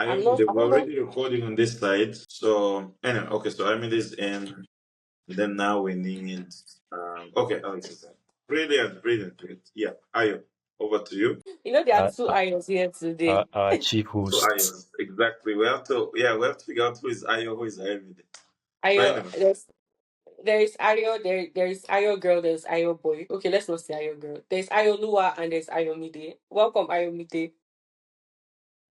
I'm Ayomide, not. I we're don't know. already recording on this side. So anyway, okay, so Ayomide is in. Then now we need okay, Alex is in. Brilliant, brilliant, brilliant. Yeah, Ayo, over to you. You know there are Uh, two uh, irons here today. chief Two host. Ayos. Exactly. We have to figure out who is Ayo, who is Ayomide. But Ayo, anyway, there is Ayo, there is Ayo girl, there's Ayo boy. Okay, let's not say Ayo girl. There's Ayo Lua and there's Ayo Mide. Welcome, Ayo Mide.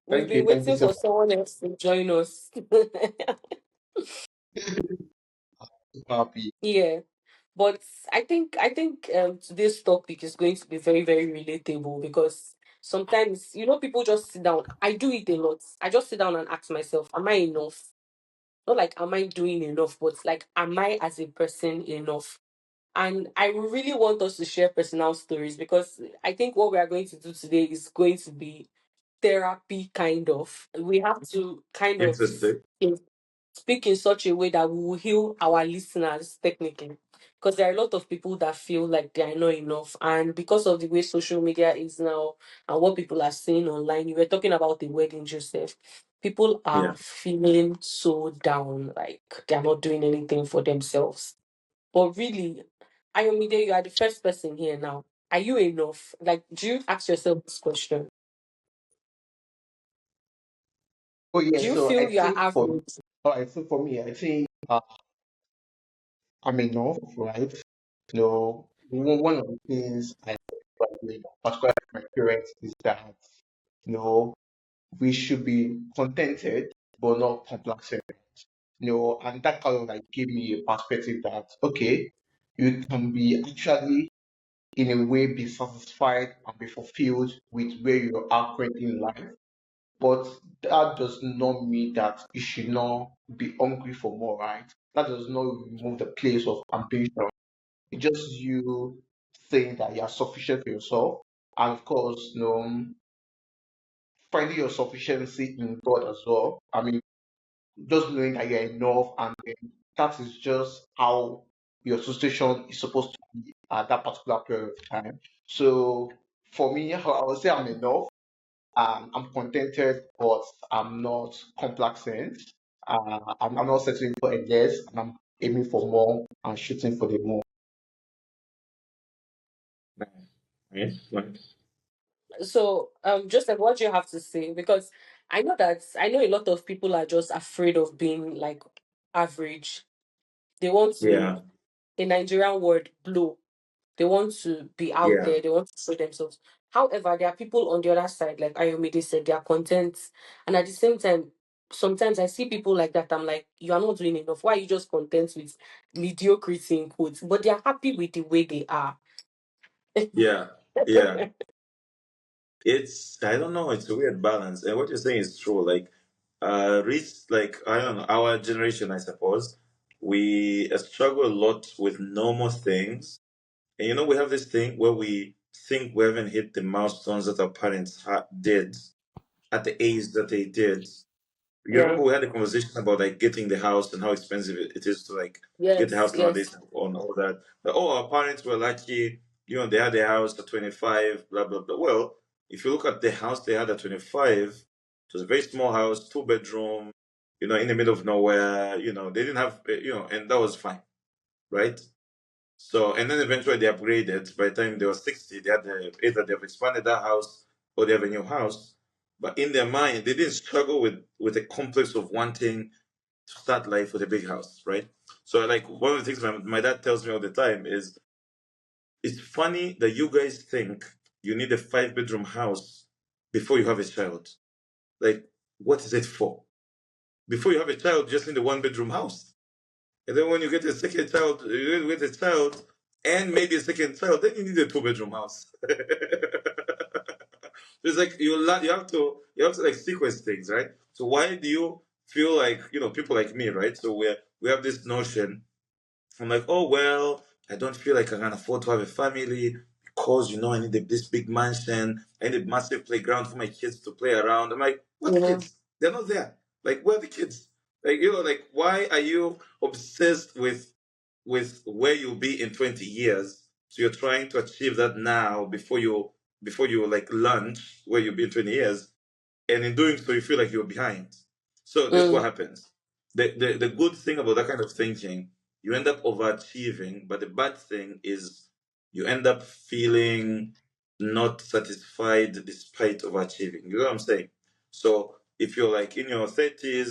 We've been Thank you waiting so for someone else to join us. much. Happy. Yeah. But I think today's topic is going to be very, very relatable because sometimes, people just sit down. I do it a lot. I just sit down and ask myself, am I enough? Not like am I doing enough, but like am I as a person enough? And I really want us to share personal stories because I think what we are going to do today is going to be therapy kind of. We have to kind of interesting. speak in such a way that we will heal our listeners technically. Because there are a lot of people that feel like they are not enough. And because of the way social media is now and what people are saying online, you were talking about the wedding, Joseph. People Yeah. are feeling so down, like they're not doing anything for themselves. But really, Ayomide, you are the first person here now. Are you enough? Like, do you ask yourself this question? Oh Do yeah, you so I feel you are think average? for me, I think I'm enough, right? One of the things I value, particularly my parents, is that you know we should be contented but not complacent. And that kind of like gave me a perspective that okay, you can be actually in a way be satisfied and be fulfilled with where you are currently in life. But that does not mean that you should not be hungry for more, right? That does not remove the place of ambition. It's just you saying that you are sufficient for yourself. And of course, finding your sufficiency in God as well. I mean, just knowing that you're enough and then that is just how your situation is supposed to be at that particular period of time. So for me, I would say I'm enough. I'm contented, but I'm not complacent. I'm not settling for a less, and I'm aiming for more and shooting for the more. Nice, nice. So, Joseph, what do you have to say? Because I know a lot of people are just afraid of being like average. They want to, Yeah, a Nigerian word, blow. They want to be out yeah, there. They want to show themselves. However, there are people on the other side, like Ayomide said, they are content, and at the same time, sometimes I see people like that. I'm like, you are not doing enough. Why are you just content with mediocrity in quotes? But they are happy with the way they are. yeah, yeah. It's I don't know. It's a weird balance, and what you're saying is true. Like I don't know, our generation, I suppose, we struggle a lot with normal things, and we have this thing where we think we haven't hit the milestones that our parents did at the age that they did. You Yeah. remember we had a conversation about like getting the house and how expensive it is to like get a Yes. house nowadays Yes. and all that. But oh, our parents were lucky, they had a house at 25, blah blah blah. Well, if you look at the house they had at 25, it was a very small house, 2 bedroom, in the middle of nowhere. They didn't have, and that was fine, right? So, and then eventually they upgraded. By the time they were 60, they had either they've expanded that house or they have a new house. But in their mind, they didn't struggle with the complex of wanting to start life with a big house, right? So, like, one of the things my dad tells me all the time is it's funny that you guys think you need a 5 bedroom house before you have a child. Like, what is it for? Before you have a child, you just need a 1 bedroom house. And then when you get a second child, you get a child and maybe a second child, then you need a 2 bedroom house. It's like you have to like sequence things, right? So why do you feel like people like me, right? So we have this notion. I'm like, oh well, I don't feel like I can afford to have a family because I need this big mansion, I need a massive playground for my kids to play around. I'm like, what Mhm. kids? They're not there. Like, where are the kids? Like, like why are you obsessed with where you'll be in 20 years? So you're trying to achieve that now before you like launch where you'll be in 20 years. and in doing so, you feel like you're behind. So this is what Mm. happens. The good thing about that kind of thinking, you end up overachieving, but the bad thing is you end up feeling not satisfied despite overachieving. You know what I'm saying? So if you're like in your 30s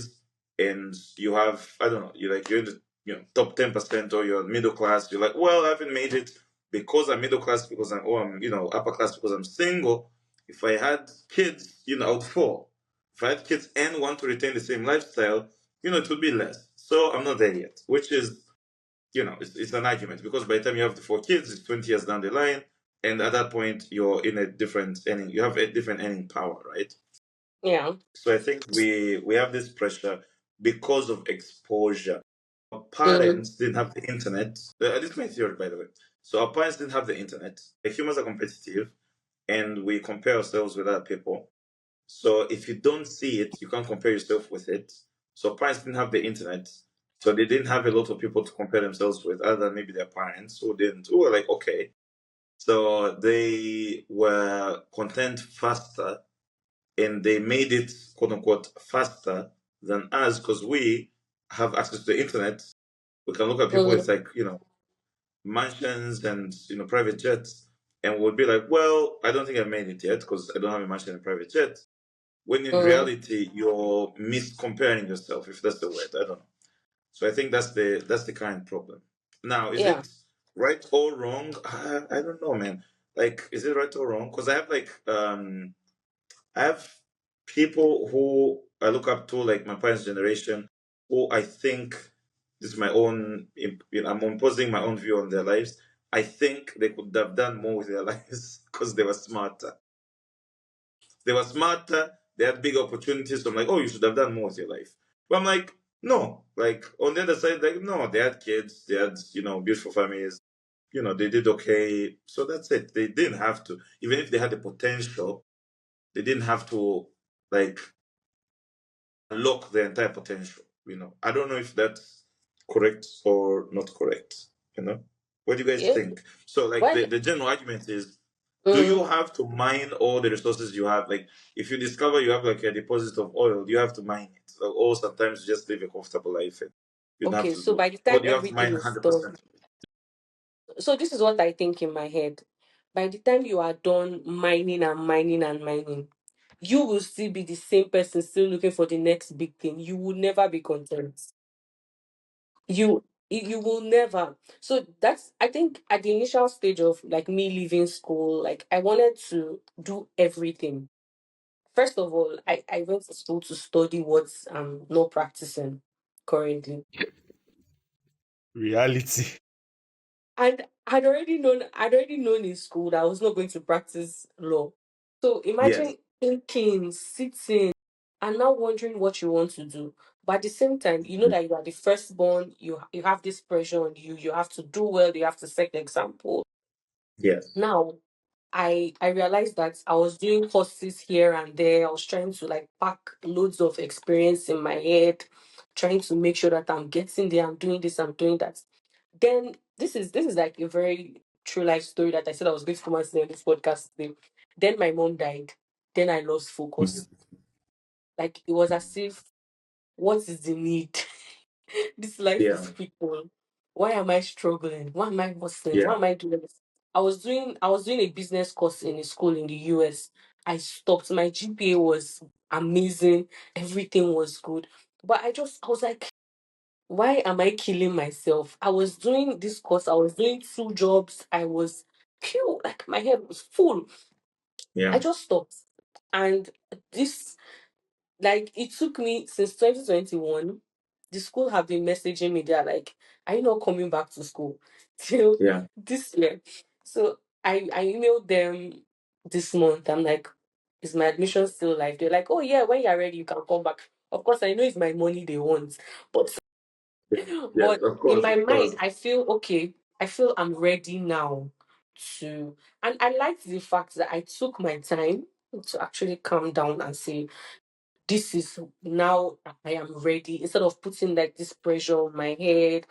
and you have, I don't know, you're in the top 10% or you're middle class, you're like, well, I haven't made it because I'm middle class, because I'm upper class because I'm single. If I had kids, I would fall. If I had kids and want to retain the same lifestyle, it would be less. So I'm not there yet, which is, it's an argument, because by the time you have the 4 kids, it's 20 years down the line. And at that point, you're in a different earning, you have a different earning power, right? Yeah. So I think we have this pressure because of exposure. Our Mm. parents didn't have the internet. This is my theory, by the way. So our parents didn't have the internet. Like, humans are competitive, and we compare ourselves with other people. So if you don't see it, you can't compare yourself with it. So parents didn't have the internet. So they didn't have a lot of people to compare themselves with, other than maybe their parents who were like, okay. So they were content faster, and they made it, quote unquote, faster than us, because we have access to the internet. We can look at people with, Mm. like, mansions and private jets, and we'll be like, well, I don't think I made it yet because I don't have a mansion and private jet. When in Mm. reality, you're miscomparing yourself, if that's the word. I don't know. So I think that's the current problem. Now, is Yeah. it right or wrong? I don't know, man. Like, is it right or wrong? Because I have people who I look up to, like my parents' generation, who I think, this is my own, I'm imposing my own view on their lives. I think they could have done more with their lives because they were smarter. They were smarter. They had big opportunities. So I'm like, oh, you should have done more with your life. But I'm like, no. Like, on the other side, like, no, they had kids. They had, beautiful families. They did okay. So that's it. They didn't have to. Even if they had the potential, they didn't have to, like, unlock the entire potential. I don't know if that's correct or not correct. What do you guys Yeah. think? So, like, Well. the general argument is, do Mm. you have to mine all the resources you have? Like, if you discover you have, like, a deposit of oil, do you have to mine it? Or sometimes you just live a comfortable life and you don't have Okay. to So do, by the or time do you have to mine everything is done, 100%? so this is what I think in my head. By the time you are done mining and mining and mining, you will still be the same person, still looking for the next big thing. You will never be content. You will never. So that's, I think, at the initial stage of like me leaving school, like I wanted to do everything. First of all, I went to school to study what I'm not practicing currently. Reality. And I'd already known in school that I was not going to practice law. So Yes. imagine thinking, sitting, and now wondering what you want to do. But at the same time, you know that you are the firstborn, you have this pressure on you, you have to do well, you have to set the example. Yes. Now I realized that I was doing courses here and there. I was trying to like pack loads of experience in my head, trying to make sure that I'm getting there, I'm doing this, I'm doing that. Then this is like a very true life story that I said I was going to come and say on this podcast today. Then my mom died. Then I lost focus. Mhm. Like it was as if, what is the need? This life Yeah. is people. Why am I struggling? Why am I hustling? Why Yeah. am I doing this? I was doing a business course in a school in the US. I stopped. My GPA was amazing. Everything was good. But I was like, why am I killing myself? I was doing this course, I was doing 2 jobs, I was pure, like my head was full. I Yeah. just stopped. And this, like, it took me since 2021. The school have been messaging me. They're like, "Are you not coming back to school till Yeah. this year?" So I emailed them this month. I'm like, "Is my admission still live?" They're like, "Oh yeah, when you're ready, you can come back." Of course, I know it's my money they want, but Yeah. Yes. but Of in course. my Of mind, course. I feel okay. I feel I'm ready now to, and I liked the fact that I took my time to actually calm down and say, this is now I am ready, instead of putting like this pressure on my head.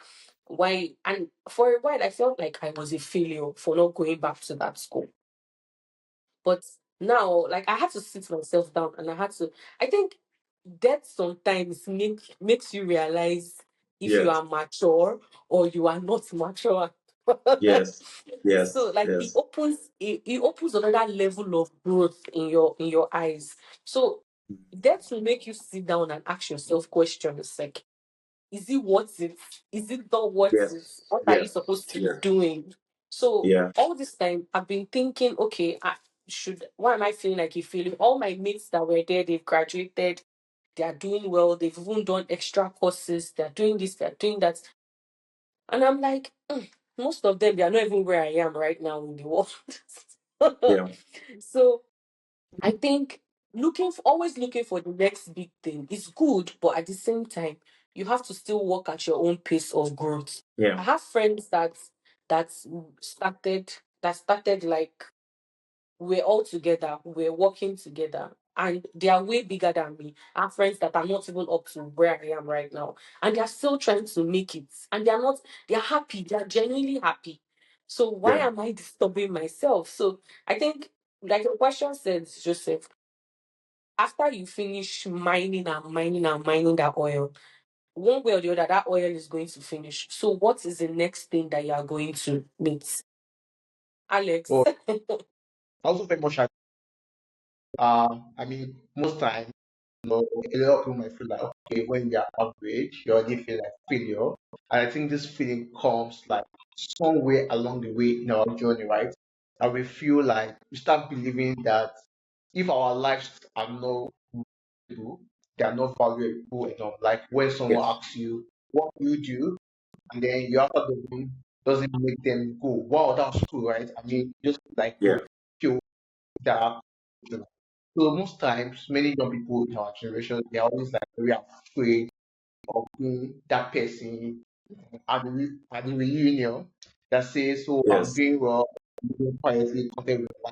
Why? And for a while, I felt like I was a failure for not going back to that school. But Now, like, I had to sit myself down and I had to, I think that sometimes makes you realize if you Yes. are mature or you are not mature. Yes. So Yes. like Yes. it opens another level of growth in your eyes. So that will make you sit down and ask yourself questions like, is it worth it? Is it not worth it? Yes. What are you Yes. supposed to be Yeah. doing? So Yeah. all this time I've been thinking, okay, why am I feeling like a failure? All my mates that were there, they've graduated, they are doing well, they've even done extra courses, they're doing this, they're doing that. And I'm like, most of them, they are not even where I am right now in the world. Yeah. So I think always looking for the next big thing is good, but at the same time, you have to still work at your own pace of growth. Yeah. I have friends that started like we're all together, we're working together, and they are way bigger than me. I have friends that are not even up to where I am right now, and they are still trying to make it, and they're happy, they're genuinely happy. So why Yeah. am I disturbing myself? So I think, like your question said, Joseph, after you finish mining and mining and mining that oil, one way or the other, that oil is going to finish. So, what is the next thing that you are going to meet? Alex. Well, I also very much I mean, most times, a lot of people might feel like, okay, when you're average, you already feel like failure. And I think this feeling comes like somewhere along the way in our journey, right? And we feel like we start believing that if our lives are not valuable, they are not valuable enough. Like when someone Yes. asks you, what do you do? And then you answer the room, doesn't make them go, wow, that's cool, right? I mean, just like Yeah. feel that. So most times, many young people in our generation, they're always like very afraid of being that person at the reunion that says, "So I'm Yes. doing well, I'm doing quietly, content with my-"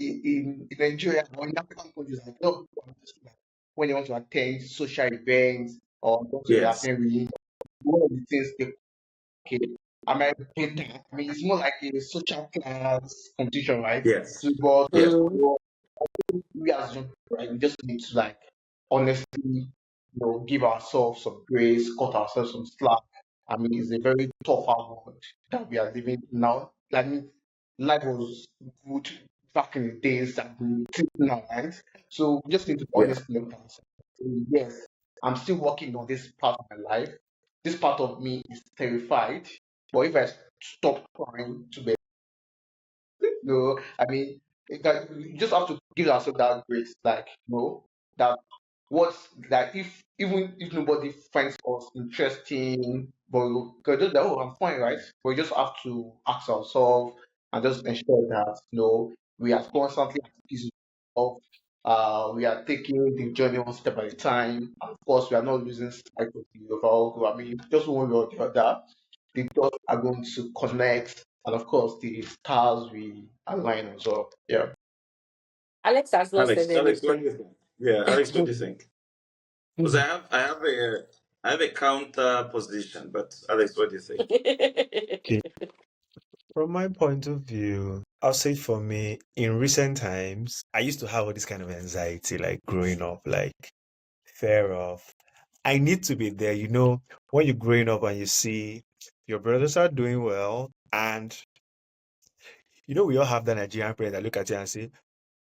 In Nigeria or in African countries, like no, like, when they want to attend social events or want to Yes. attend reunion, one of the things they okay, am I better? I mean, it's more like a social class competition, right? So, Yes. but Yes. Mm, we as young people, right, we just need to like honestly, give ourselves some grace, cut ourselves some slack. I mean, it's a very tough world that we are living now. I mean, life was good back in the days that we think now, right? So we just need to Yeah. honestly look at ourselves. Say, yes, I'm still working on this part of my life. This part of me is terrified, but if I stop trying to be no, I mean, you just have to give ourselves that grace, like, that what's that if even if nobody finds us interesting, but we can just like, oh, I'm fine, right? We just have to ask ourselves and just ensure that, we are constantly at peace of, we are taking the journey one step at a time. And of course, we are not losing sight of the overall goal. I mean, just one way or the other the dots are going to connect, and of course, the stars we align as well. Yeah. Alex has not said Alex, what do anything. you think? Yeah, Alex, what do you think? Because I have a counter position, but Alex, what do you think? Okay. From my point of view, I'll say for me, in recent times, I used to have all this kind of anxiety, like growing up, like fear of, I need to be there. When you're growing up and you see your brothers are doing well, and we all have that Nigerian parent that look at you and say,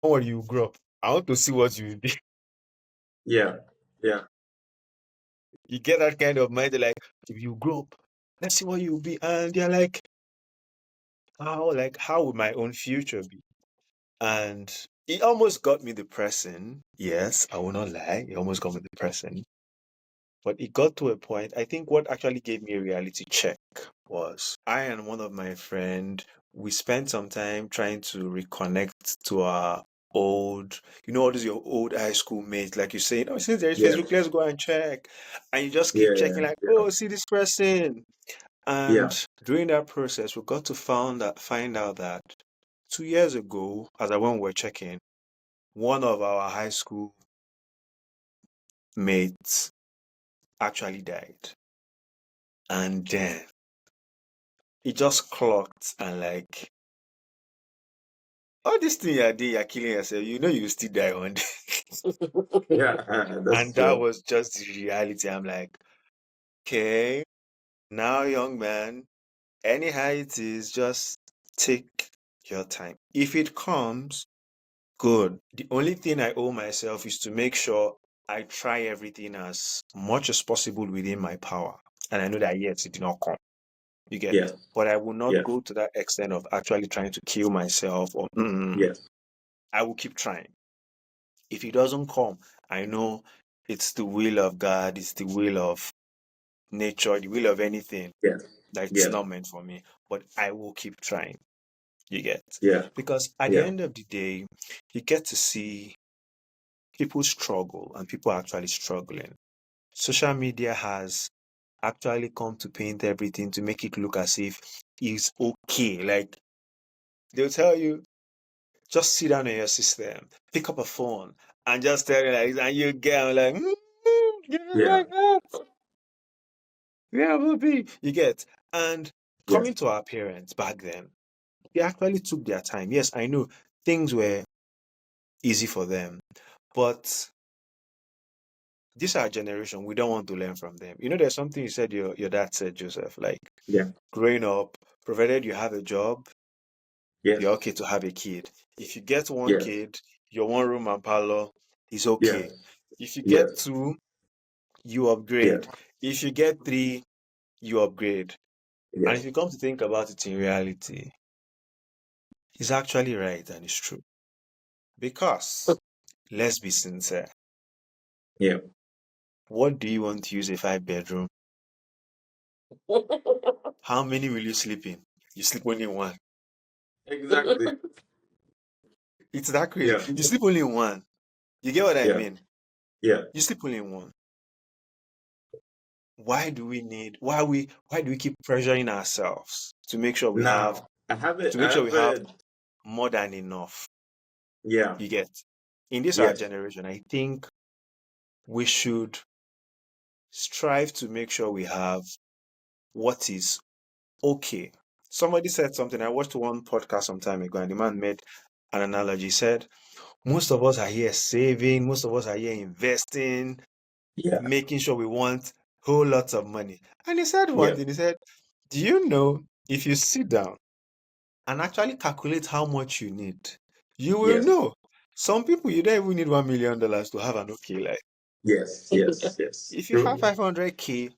don't worry, you grow up. I want to see what you will be. Yeah. Yeah. You get that kind of mind, they're like, if you grow up, let's see what you'll be. And you're like, how would my own future be? And it almost got me depressing. Yes, I will not lie. It almost got me depressing. But it got to a point, I think what actually gave me a reality check was I and one of my friend, we spent some time trying to reconnect to our all these your old high school mates, like you say, since there's Yeah. Facebook, let's go and check. And you just keep Yeah. checking like, Yeah. oh, see this person. Yeah. And during that process, we got to find out that 2 years ago, when we were checking, one of our high school mates actually died. And then it just clocked and like all this thing you're doing, you're killing yourself. You know you still die one day. Yeah, that's And that true. was just the reality. I'm like, okay, now, young man, anyhow it is, just take your time. If it comes, good. The only thing I owe myself is to make sure I try everything as much as possible within my power. And I know that yes, it did not come. You get, Yes, but I will not yes, go to that extent of actually trying to kill myself or yes, I will keep trying. If it doesn't come, I know it's the will of God, it's the will of nature, the will of anything yes, that it's yes, not meant for me. But I will keep trying. You get, yeah, because at the yeah, end of the day, you get to see people struggle and people are actually struggling. Social media has actually come to paint everything to make it look as if it's okay. Like they'll tell you, just sit down on your system, pick up a phone, and just tell you like, and you get I'm like, give me yeah, my phone. Where will be? You get, and yes, coming to our parents back then, they actually took their time. Yes, I know things were easy for them, but this our generation, we don't want to learn from them. You know, there's something you said your dad said, Joseph, like yeah, growing up, provided you have a job, yes, you're okay to have a kid. If you get one yes, kid, your one room and parlor is yes, okay. If you get yes, two, you upgrade. yes, If you get three, you upgrade. And if yes, you come to think about it in reality, he's actually right and it's true. Because let's be sincere. yeah, What do you want to use a 5 bedroom? How many will you sleep in? You sleep only in one. exactly. It's that crazy. Yeah, You sleep only in one. You get what I yeah, mean? yeah. You sleep only in one. Why do we keep pressuring ourselves to make sure Now I we have have a, more than enough? yeah, You get, in this our yes, generation, I think we should strive to make sure we have what is okay. Somebody said something. I watched one podcast some time ago, and the man made an analogy. He said, most of us are here saving, most of us are here investing, yeah, making sure we want whole lots of money. And he said one yes, thing, he said, do you know if you sit down and actually calculate how much you need, you will yes, know. Some people you don't even need $1 million to have an okay life. yes, yes, yes. If you have True. 500K,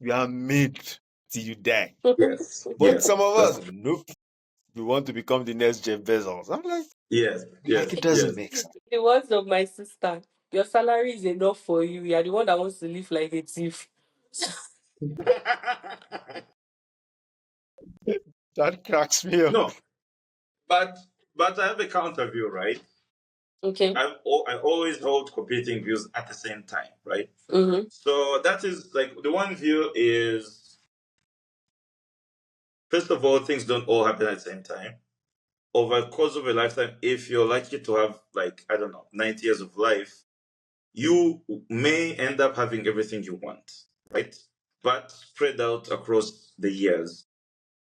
you are made till you die. Yes, But yes, some of that's us, true. nope, we want to become the next Jeff Bezos. I'm Yes, like yes, it doesn't yes. make sense. The words of my sister, your salary is enough for you. You are the one that wants to live like a thief. That cracks me up. No, but I have a counter view, right? Okay. I always hold competing views at the same time, right? Mm-hmm. So that is like the one view is first of all, things don't all happen at the same time. Over the course of a lifetime, if you're lucky to have like, I don't know, 90 years of life, you may end up having everything you want, right? But spread out across the years.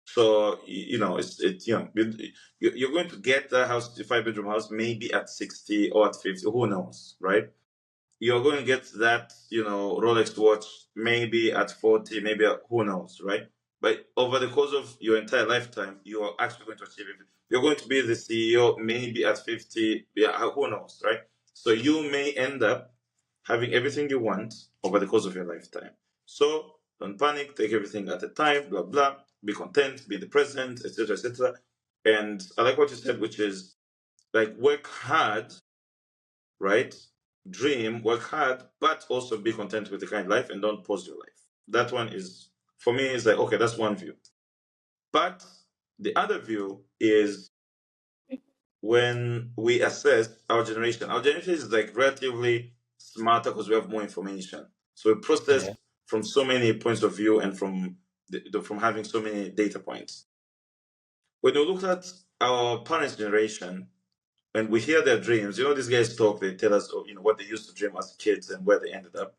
So it's you're going to get the house, the 5 bedroom house, maybe at 60 or at 50, who knows, right? You're going to get that, Rolex watch maybe at 40, maybe who knows, right? But over the course of your entire lifetime, you are actually going to achieve it. You're going to be the CEO maybe at 50, yeah, who knows, right? So you may end up having everything you want over the course of your lifetime. So don't panic, take everything at a time, blah, blah, be content, be the present, etc., etc. And I like what you said, which is like work hard, right? Dream, work hard, but also be content with the kind of life and don't pause your life. That one is, for me, is like, okay, that's one view. But the other view is when we assess our generation is like relatively smarter because we have more information. So we process Yeah. from so many points of view and from having so many data points. When we look at our parents' generation, when we hear their dreams, these guys talk, they tell us, what they used to dream as kids and where they ended up.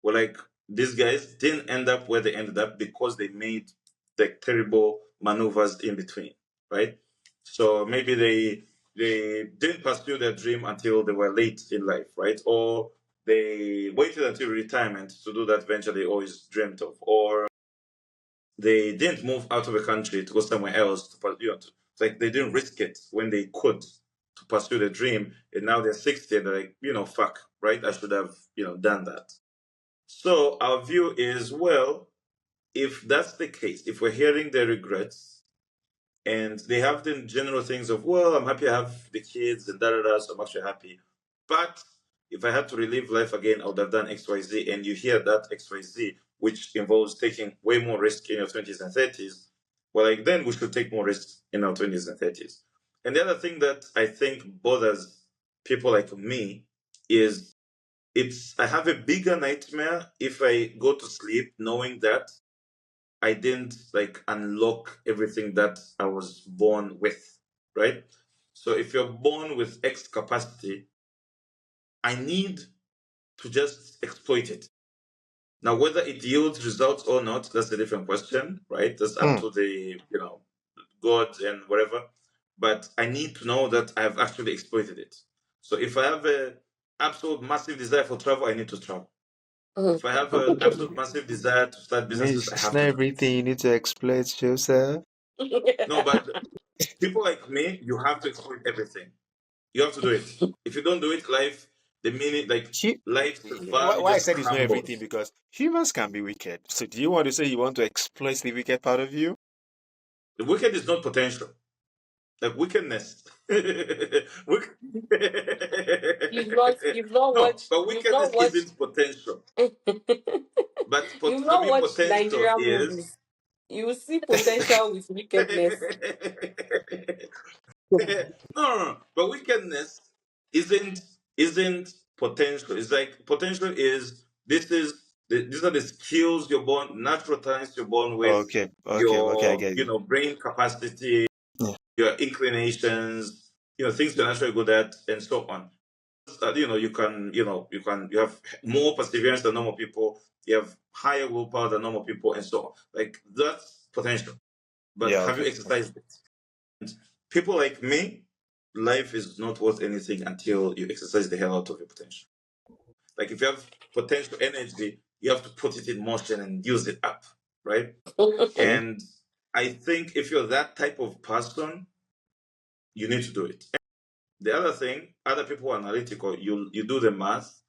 Well, like these guys didn't end up where they ended up because they made like terrible maneuvers in between, right? So maybe they didn't pursue their dream until they were late in life, right? Or they waited until retirement to do that venture they always dreamt of, or they didn't move out of the country to go somewhere else to it's like they didn't risk it when they could to pursue the dream, and now they're 60 and they're like, fuck, right? I should have, done that. So our view is, well, if that's the case, if we're hearing their regrets and they have the general things of, well, I'm happy I have the kids and da da da, so I'm actually happy. But if I had to relive life again, I would have done XYZ. And you hear that XYZ, which involves taking way more risk in your 20s and 30s. Well, like then we should take more risks in our 20s and 30s. And the other thing that I think bothers people like me is I have a bigger nightmare if I go to sleep knowing that I didn't like unlock everything that I was born with, right? So if you're born with X capacity, I need to just exploit it. Now, whether it yields results or not, that's a different question, right? That's up to the, God and whatever. But I need to know that I've actually exploited it. So if I have a absolute massive desire for travel, I need to travel. If I have an absolute massive desire to start businesses, I It's have not to do it. everything you need to exploit yourself. No, but people like me, you have to exploit everything. You have to do it. If you don't do it, the minute, like, Hu- life's why, value why I just said it's not everything, crumbles. because humans can be wicked. So do you want to say you want to exploit the wicked part of you? The wicked is not potential. Like wickedness. Wick- You've not no, watched but you've not wickedness watched isn't potential. But you've for not me, watched potential Nigerian is. movies. You will see potential with wickedness. No. But wickedness isn't isn't potential. It's like potential is these are the skills you're born, natural talents you're born with, Okay, I your get you. brain capacity, Yeah, your inclinations, things you're naturally good at, and so on. You have more perseverance than normal people. You have higher willpower than normal people, and so on. Like that's potential. But yeah, have you okay. exercised it? People like me, life is not worth anything until you exercise the hell out of your potential. Like if you have potential energy, you have to put it in motion and use it up, right? Okay. And I think if you're that type of person, you need to do it. The other thing, other people are analytical. You do the math,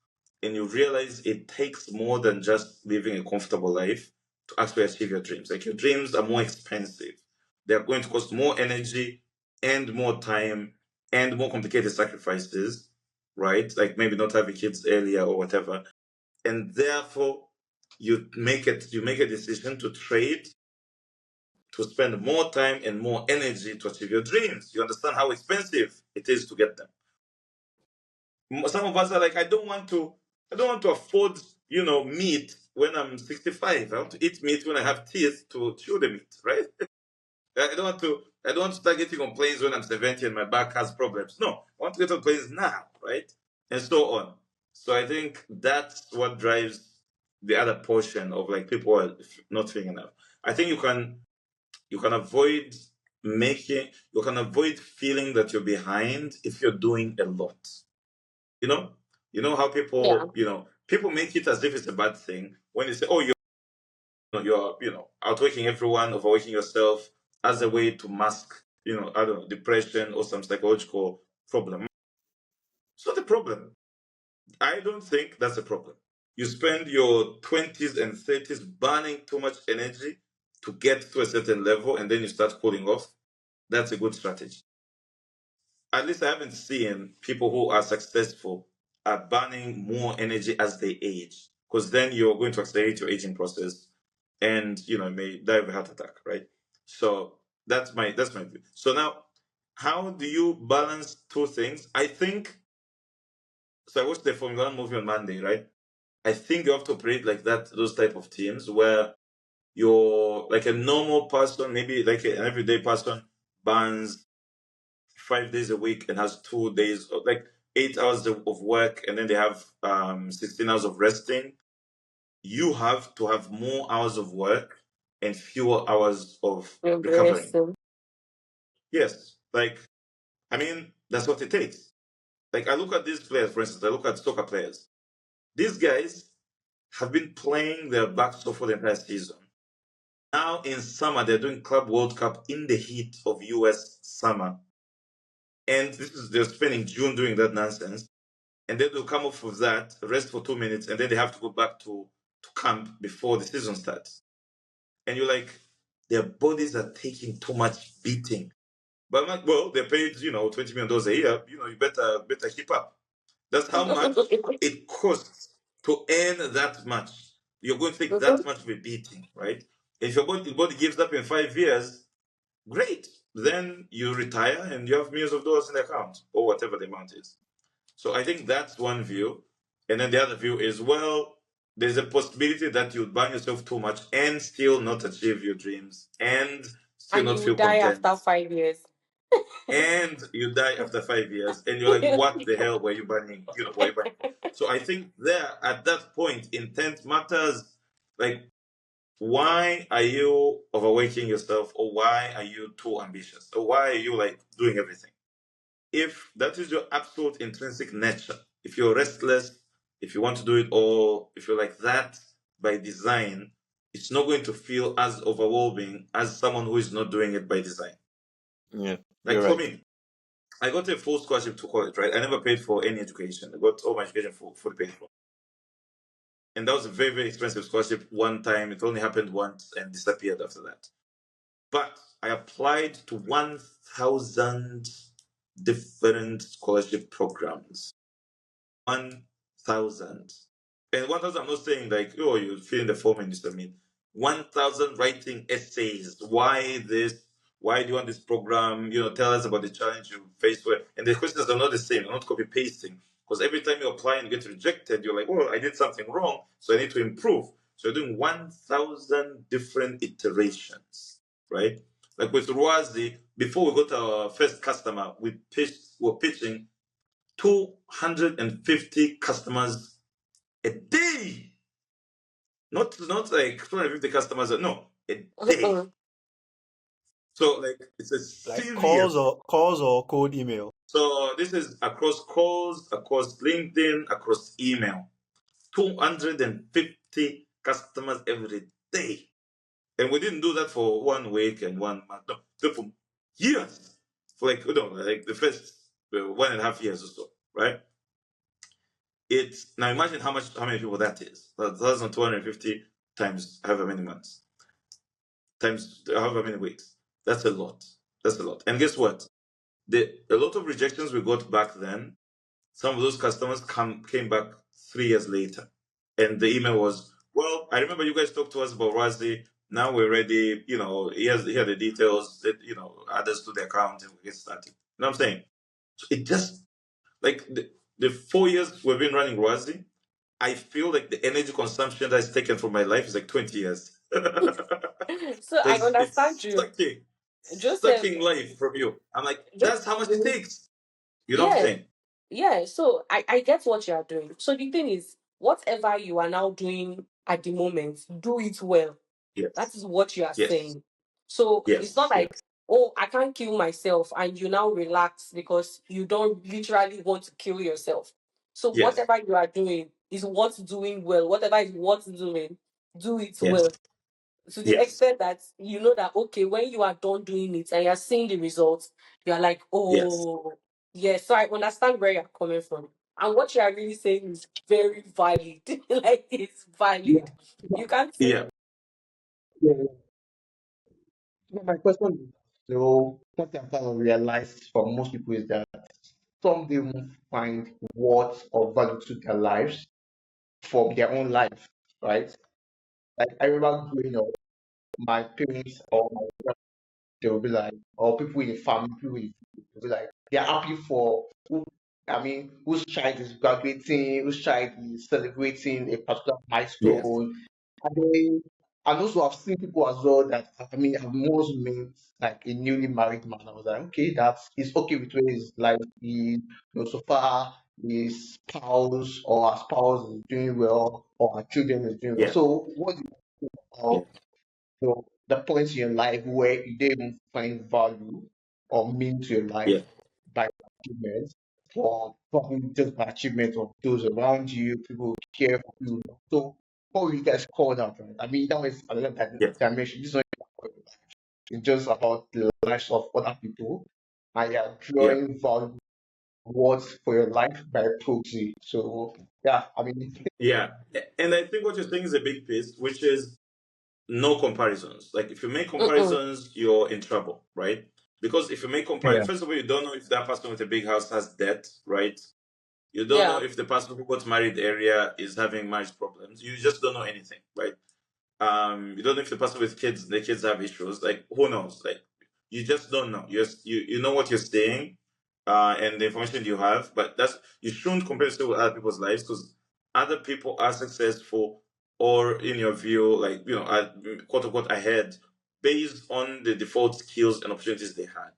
and you realize it takes more than just living a comfortable life to actually achieve your dreams. Like your dreams are more expensive. They are going to cost more energy and more time and more complicated sacrifices, right? Like maybe not having kids earlier or whatever. And therefore you make a decision to trade, to spend more time and more energy to achieve your dreams. You understand how expensive it is to get them. Some of us are like, I don't want to afford, meat when I'm 65. I want to eat meat when I have teeth to chew the meat, right? I don't want to start getting on planes when I'm 70 and my back has problems. No, I want to get on planes now, right? And so on. So I think that's what drives the other portion of like people are not feeling enough. I think you can avoid you can avoid feeling that you're behind if you're doing a lot. You know, how Yeah. people make it as if it's a bad thing when they say, "Oh, you're outworking everyone, overworking yourself," as a way to mask, I don't know, depression or some psychological problem. It's not a problem. I don't think that's a problem. You spend your 20s and 30s burning too much energy to get to a certain level, and then you start cooling off. That's a good strategy. At least I haven't seen people who are successful are burning more energy as they age, because then you're going to accelerate your aging process, and may die of a heart attack, right? So that's my view. So now, how do you balance two things? I think so. I watched the Formula One movie on Monday, right? I think you have to operate like that. Those type of teams where you're like a normal person, maybe like an everyday person, burns 5 days a week and has 2 days like 8 hours of work, and then they have 16 hours of resting. You have to have more hours of work and fewer hours of You'll be recovering. resting. Yes, Like, I mean, that's what it takes. Like, I look at these players, for instance, I look at soccer players. These guys have been playing their backs off for the entire season. Now in summer, they're doing Club World Cup in the heat of US summer. And they're spending June doing that nonsense. And then they'll come off of that, rest for 2 minutes, and then they have to go back to camp before the season starts. And you're like, their bodies are taking too much beating. But I'm like, well, they're paid, $20 million a year. You better keep up. That's how much it costs to earn that much. You're going to take that much of a beating, right? If your body gives up in 5 years, great. Then you retire and you have millions of dollars in the account or whatever the amount is. So I think that's one view. And then the other view is, well, there's a possibility that you burn yourself too much and still not achieve your dreams and still And not you will feel die content. after 5 years. And you die after 5 years and you're like, what the hell were you burning? Were you burning for? So I think there at that point, intent matters. Like, why are you overworking yourself, or why are you too ambitious, or why are you like doing everything? If that is your absolute intrinsic nature, if you're restless, if you want to do it all, if you're like that by design, it's not going to feel as overwhelming as someone who is not doing it by design. Yeah, Like you're for right. me, I got a full scholarship to college, right? I never paid for any education. I got all my education fully paid for. And that was a very, very expensive scholarship one time. It only happened once and disappeared after that. But I applied to 1,000 different scholarship programs. 1,000. And 1,000, I'm not saying like, oh, you fill in the form and you submit. 1,000 writing essays. Why this? Why do you want this program? Tell us about the challenge you face with. And the questions are not the same. They're not copy pasting. Because every time you apply and get rejected, you're like, oh, I did something wrong, so I need to improve. So you're doing 1,000 different iterations, right? Like with Ruazi, before we got our first customer, we're pitching 250 customers a day. Not like 250 customers, no, a day. So like it's a Like calls serious. or calls or cold email. So this is across calls, across LinkedIn, across email. 250 customers every day. And we didn't do that for 1 week and 1 month. No, for years. For like the first 1.5 years or so, right? It's now imagine how many people that is. 1,250 times however many months, times however many weeks. That's a lot. That's a lot. And guess what? A lot of rejections we got back then. Some of those customers came back 3 years later, and the email was, "Well, I remember you guys talked to us about Razi. Now we're ready. Here are the details. That add us to the account and we get started." You know what I'm saying? So it just like the 4 years we've been running Razi, I feel like the energy consumption that's taken from my life is like 20 years. So I Because understand it's you. sucking, Just sucking life from you. I'm like, just that's how much it takes. You know what I'm yeah, saying? yeah. So I get what you are doing. So the thing is, whatever you are now doing at the moment, do it well. That Yes, is what you are yes, saying. So it's not yes, like, yes, oh, I can't kill myself, and you now relax because you don't literally want to kill yourself. So yes, whatever you are doing is what's doing well. Whatever is what's doing, do it yes, well. To the yes, extent that you know that, okay, when you are done doing it and you're seeing the results, you're like, yes, oh, yes. So I understand where you're coming from. And what you are really saying is very valid. Like, it's Yeah. valid. You can't say, yeah, Yeah. So my question is, what I've kind of realized for most people is that some they won't find worth or value to their lives from their own life, right? Like I remember growing up, my parents or my they will be like, or people in the family, people in the will be like, they're happy for who, I mean, whose child is graduating, whose child is celebrating a particular yes, milestone. And then, and also I've seen people as well that, I mean, I've once met like a newly married man. I was like, okay, that's it's okay with where his life is, so far his spouse or our spouse is doing well or our children is doing well. yeah, So what do you think yeah. about the points in your life where you didn't find value or mean to your Yeah. life by achievements, or probably just by achievements of those around you, people who care for you. So what you guys call that, right? I mean, that was another Yeah. dimension. This is not about your life. It's just about the lives of other people, and you're Yeah. drawing value rewards for your life by proxy. So yeah, I mean, Yeah. And I think what you're saying is a big piece, which is no comparisons. Like if you make Mm-mm. comparisons, you're in trouble, right? Because if you make Yeah. comparisons, first of all, you don't know if that person with a big house has debt, right? You don't know Yeah. if the person who got married area is having marriage problems. You just don't know anything, right? You don't know if the person with kids, the kids have issues. Like who knows? Like you just don't know. You know what you're saying, and the information you have, but that's you shouldn't compare yourself with other people's lives because other people are successful or in your view, like quote unquote ahead based on the default skills and opportunities they had.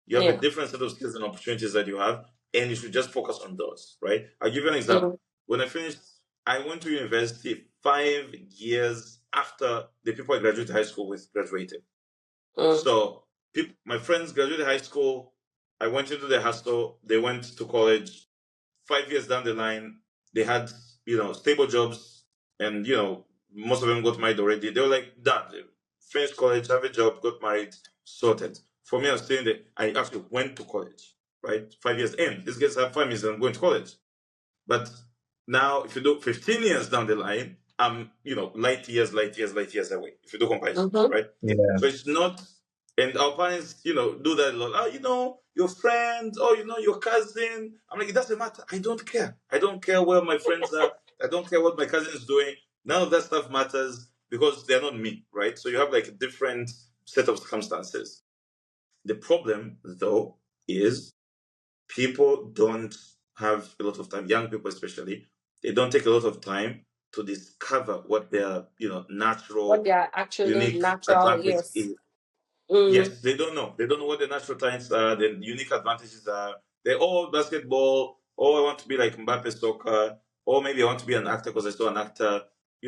You have a Yeah. different set of skills and opportunities that you have, and you should just focus on those, right? I'll give you an example. Mm. When I finished I went to university 5 years after the people I graduated high school with graduated. Mm. So my friends graduated high school. I went into the hostel. They went to college. 5 years down the line, they had stable jobs, and most of them got married already. They were like done. They finished college, have a job, got married, sorted. For me, I was saying that I actually went to college. Right, 5 years in. These guys have 5 years and I'm going to college. But now, if you do 15 years down the line, I'm, light years, light years, light years away, if you do comparisons, Mm-hmm. right? Yeah. So it's not, and our parents, do that a lot. Oh, your friend, oh, your cousin. I'm like, it doesn't matter. I don't care. I don't care where my friends are. I don't care what my cousin is doing. None of that stuff matters because they're not me, right? So you have like a different set of circumstances. The problem, though, is people don't have a lot of time, young people especially, they don't take a lot of time to discover what their What natural they are actually unique natural, advantage yes. is. Mm. Yes, they don't know. They don't know what the natural talents are, the unique advantages are. They're all basketball. Oh, I want to be like Mbappe soccer. Or maybe I want to be an actor because I saw an actor.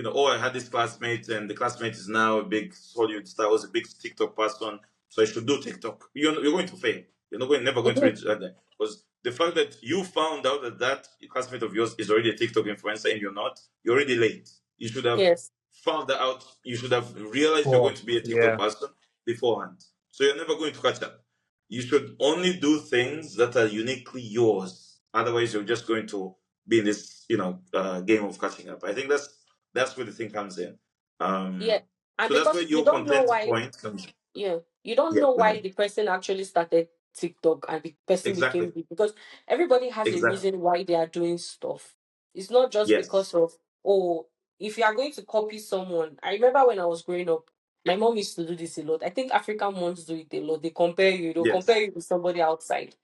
Oh, I had this classmate and the classmate is now a big Hollywood star, was a big TikTok person. So I should do TikTok. You're going to fail. You're not going, never going to Mm-hmm. reach that. Because the fact that you found out that classmate of yours is already a TikTok influencer and you're not, you're already late. You should have Yes. found that out. You should have realized you're Cool. going to be a TikTok Yeah. person beforehand. So you're never going to catch up. You should only do things that are uniquely yours. Otherwise, you're just going to be in this, game of catching up. I think that's where the thing comes in. Yeah. And So that's where because you your don't know content why, point comes in. yeah, you don't Yeah, know go why ahead. the person actually started TikTok and the person became Exactly. big, because everybody has a Exactly. reason why they are doing stuff. It's not just Yes. because of, oh, if you are going to copy someone. I remember when I was growing up, my mom used to do this a lot. I think African moms do it a lot. They compare you, they'll compare Yes. you with somebody outside.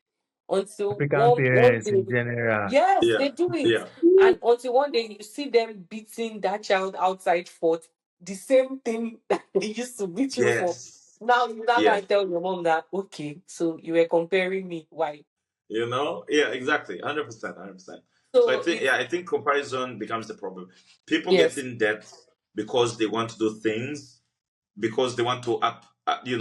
Until African one parents day, in general. yes, Yeah. they do it. Yeah. And until one day you see them beating that child outside for the same thing that they used to beat you for. Yes. Now you now go Yeah. and tell your mom that, okay, so you were comparing me. Why? Yeah, exactly. 100%. 100%. So So it's I think comparison becomes the problem. People get yes. in debt because they want to do things because they want to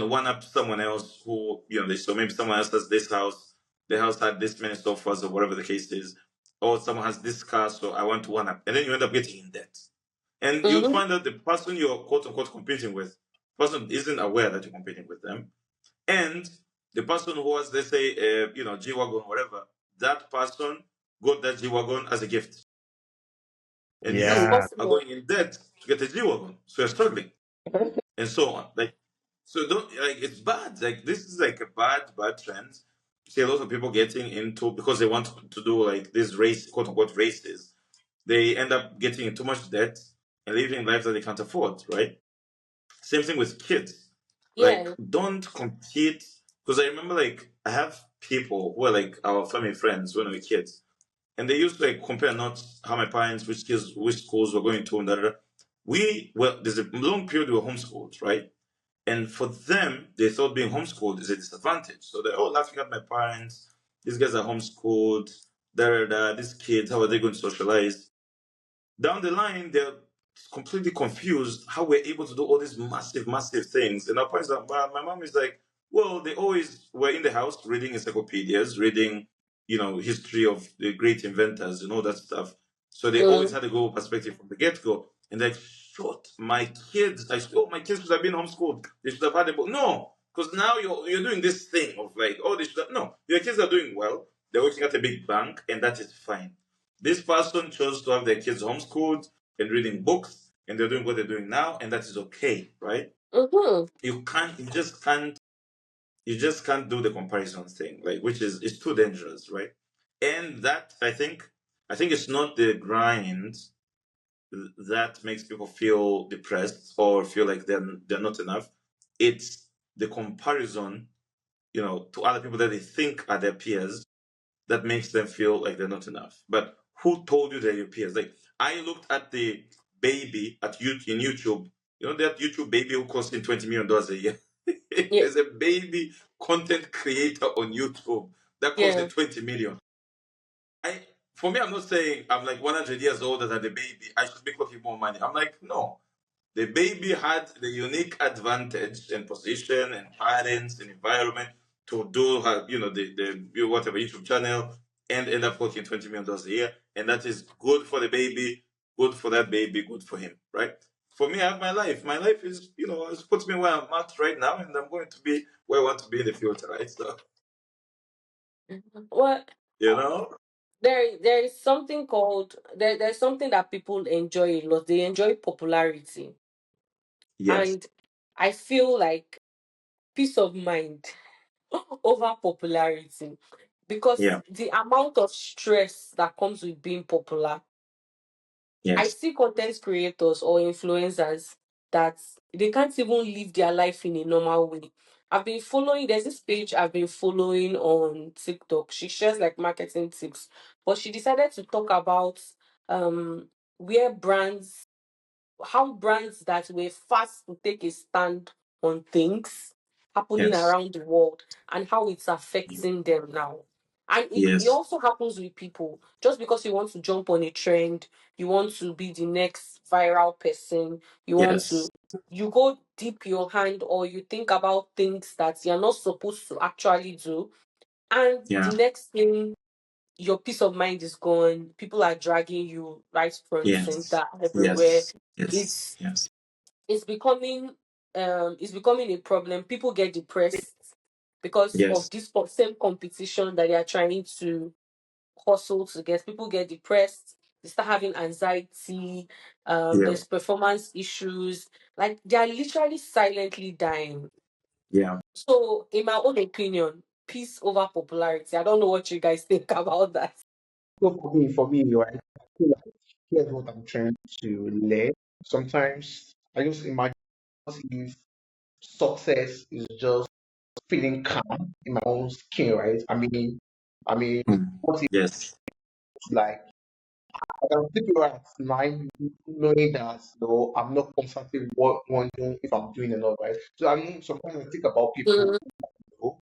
one up someone else who so maybe someone else has this house, the house had this many sofas or whatever the case is, or someone has this car, so I want to one up, and then you end up getting in debt, and you'll Mm-hmm. find that the person you're quote unquote competing with, person isn't aware that you're competing with them, and the person who has, let's say, G wagon, whatever, that person got that G wagon as a gift, and It's you Yeah. are possible. going in debt to get a G wagon, so you're struggling and so on. Like, so don't like it's bad. Like this is like a bad trend. See a lot of people getting into because they want to do like this race, quote unquote races. They end up getting in too much debt and living lives that they can't afford. Right. Same thing with kids. Like, Yeah. don't compete. Because I remember, like, I have people who are like our family friends when we were kids, and they used to like compare not how my parents, which kids, which schools were going to, and da, da, da. There's a long period we were homeschooled, right? And for them, they thought being homeschooled is a disadvantage. So they're all laughing at my parents. These guys are homeschooled. Da, da, da. These kids, how are they going to socialize? Down the line, they're completely confused how we're able to do all these massive, massive things. And our parents are, my mom is like, Well, they always were in the house reading encyclopedias, reading, history of the great inventors and all that stuff. So they always Mm, had a global perspective from the get go. And like, short, my kids, my kids should have been homeschooled. They should have had a book. No, because now you're doing this thing of like, oh, they should have, no, your kids are doing well. They're working at a big bank, and that is fine. This person chose to have their kids homeschooled and reading books, and they're doing what they're doing now, and that is okay, right? mm-hmm. You just can't do the comparison thing, like, which is it's too dangerous, right? And that, I think it's not the grind that makes people feel depressed or feel like they're not enough. It's the comparison, to other people that they think are their peers, that makes them feel like they're not enough. But who told you they're your peers? Like, I looked at the baby in YouTube. That YouTube baby who costs him $20 million a year. Yeah, There's a baby content creator on YouTube that costs him yeah. 20 million. I For me, I'm not saying I'm like 100 years older than the baby. I should be making more money. I'm like, no. The baby had the unique advantage and position and parents and environment to do her, the whatever YouTube channel and end up working $20 million a year. And that is good for the baby, good for that baby, good for him, right? For me, I have my life. My life is, it puts me where I'm at right now, and I'm going to be where I want to be in the future, right? So, Well, you know? there is something called there's something that people enjoy a lot. They enjoy popularity, Yes, and I feel like peace of mind over popularity, because yeah, the amount of stress that comes with being popular. I yes, see content creators or influencers that they can't even live their life in a normal way. There's this page I've been following on TikTok. She shares like marketing tips, but she decided to talk about um where brands how brands that were fast to take a stand on things happening yes, around the world and how it's affecting them now. And it yes, also happens with people. Just because you want to jump on a trend, you want to be the next viral person, yes, you go deep your hand, or you think about things that you're not supposed to actually do. And yeah, the next thing, your peace of mind is gone. People are dragging you right front yes, center everywhere. yes, yes, It's yes, it's becoming it's becoming a problem. People get depressed because of yes, this same competition that they are trying to hustle to get. People get depressed. They start having anxiety. yeah, There's performance issues. Like, they are literally silently dying. yeah. So, in my own opinion, peace over popularity. I don't know what you guys think about that. So for me, right, I feel like here's what I'm trying to learn. Sometimes I just imagine what if success is just feeling calm in my own skin, right? I mean, Mm. what if Yes, like I can sleep well at night knowing that I'm not constantly wondering if I'm doing enough, right? So I mean, sometimes I think about people Mm,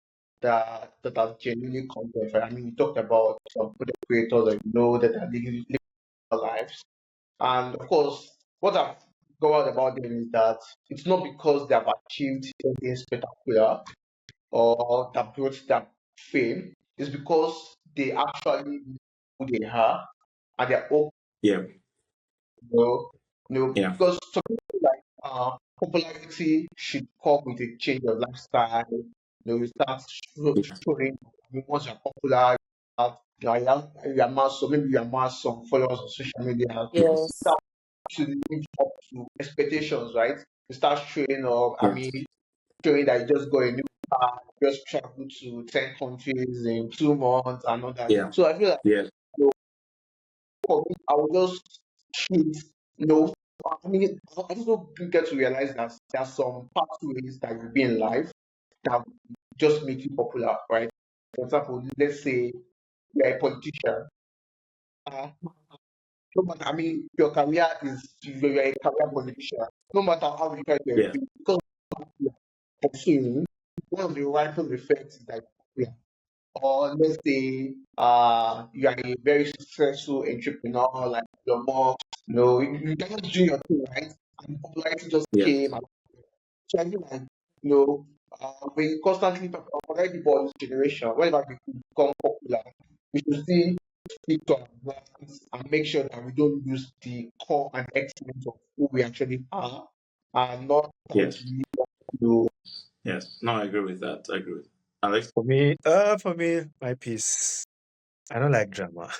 that are genuinely content, right? I mean, you talked about some content creators that you know that are living their lives. And of course, what I've got about them is that it's not because they have achieved anything spectacular or that brought them fame. It's because they actually know who they are and they're open, yeah, yeah, because some people like popularity should come with a change of lifestyle. You start yeah, showing. I mean, once you're popular, you amass, so maybe you amass some followers on social media. yes. To live up to expectations, right? You start showing up. I yeah, mean, showing that you just got a new car, just traveled to 10 countries in 2 months and all that. yeah, So I feel like yeah, for me, I would just treat, you know, I mean, I just don't get to realize that there are some pathways that you be in life that just make you popular, right? For example, let's say you're a politician. Uh, no matter, I mean, your career is, you're a career politician. No matter how you try to yeah, explain, because pursuing, one of the ripple effects is that, yeah, or let's say you are a very successful entrepreneur, like your mom, you just do your thing, right? And popularity just yeah, came. And so I feel like, you know, We constantly talk about already about this generation. Whenever we become popular, we should still stick to our guns and make sure that we don't lose the core and excellence of who we actually are, and not try to Yes. live up to. Yes. No, I agree with that. I agree with Alex. For me, my piece. I don't like drama.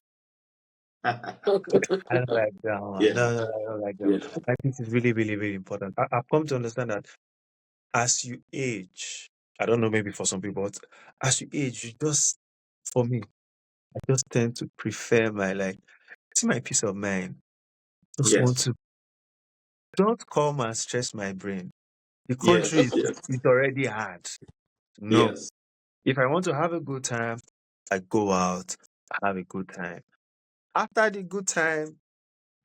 I don't like drama. Yeah. No, I don't like drama. Yeah. My piece is really, really, really important. I've come to understand that as you age, I don't know, maybe for some people, but as you age, for me, I just tend to prefer see my peace of mind. Just want Yes. to, don't come and stress my brain. The country Yes. is, Yes. is already hard. No. Yes. If I want to have a good time, I go out, have a good time. After the good time,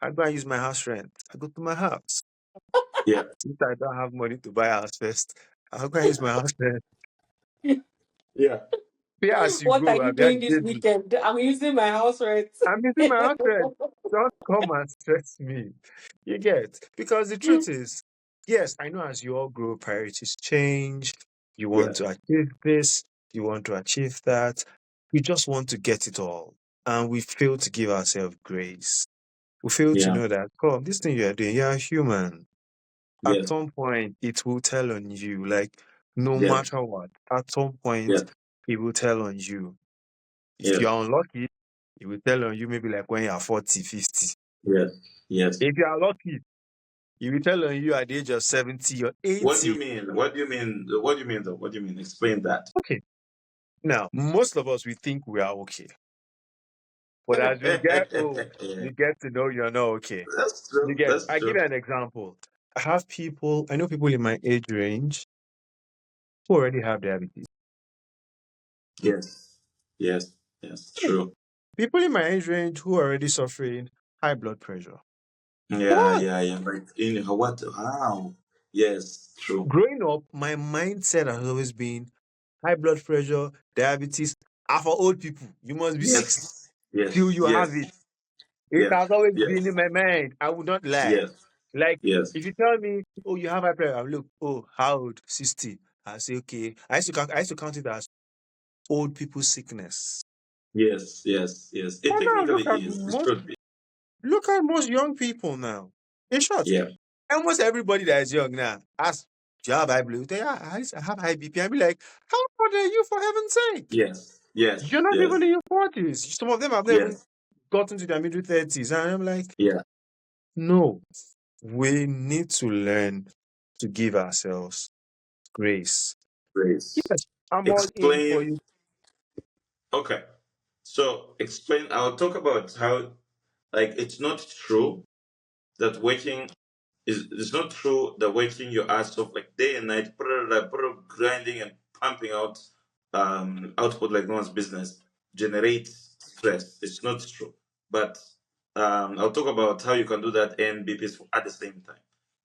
I go and use my house rent. I go to my house. Yeah. Since I don't have money to buy a house first, I'll go and use my house rent. Yeah. Pay as you What are go. you I mean, doing this weekend? I'm using my house rent. I'm using my house rent. Don't come and stress me. You get? Because the truth is, yes, I know as you all grow, priorities change. You want Yeah. to achieve this, you want to achieve that. We just want to get it all. And we fail to give ourselves grace. We fail to Yeah. know that, come, this thing you are doing, you are human. At Yes. some point, it will tell on you. Like, no Yes. matter what, at some point, Yes. it will tell on you. If you Yes. are unlucky, it will tell on you maybe like when you are 40, 50. Yes. Yes. If you are lucky, it will tell on you at the age of 70 or What do you 80. mean? What do you mean? What do you mean though? What do you mean? Explain that. Okay. Now, most of us, we think we are okay. But as we get old, Yeah. you get to know you're not okay. That's You true. get, That's I give true. you an example. I know people in my age range who already have diabetes. Yes. Yes. Yes. True. People in my age range who are already suffering high blood pressure. Yeah. Why? Yeah. Yeah. Like in what? How? Yes. True. Growing up, my mindset has always been high blood pressure, diabetes are for old people. You must be 60 Yes. till Yes. you have it. Yes. It Yes. has always been Yes. in my mind. I would not lie. Yes. Like, Yes. if you tell me, oh, you have high blood pressure, I look, oh, how old? 60. I say, okay. I used to count it as old people's sickness. Yes. Yes. Yes. It But now technically is. It should be. look at most young people now. In short, Yeah. almost everybody that is young now, ask, do you have high blood? Yeah, I have high BP. I'll be like, how old are you for heaven's sake? Yes. You're Yes. not Yes. even in your 40s. Some of them have not even Yes. gotten to their middle 30s. And I'm like, Yeah. no, we need to learn to give ourselves grace. Grace. Yes, I'm all in for Explain. you. Okay. So explain. I'll talk about how, like, it's not true that working it's not true that working your ass off like day and night, grinding and pumping out output like no one's business generates stress. It's not true. But I'll talk about how you can do that and be peaceful at the same time.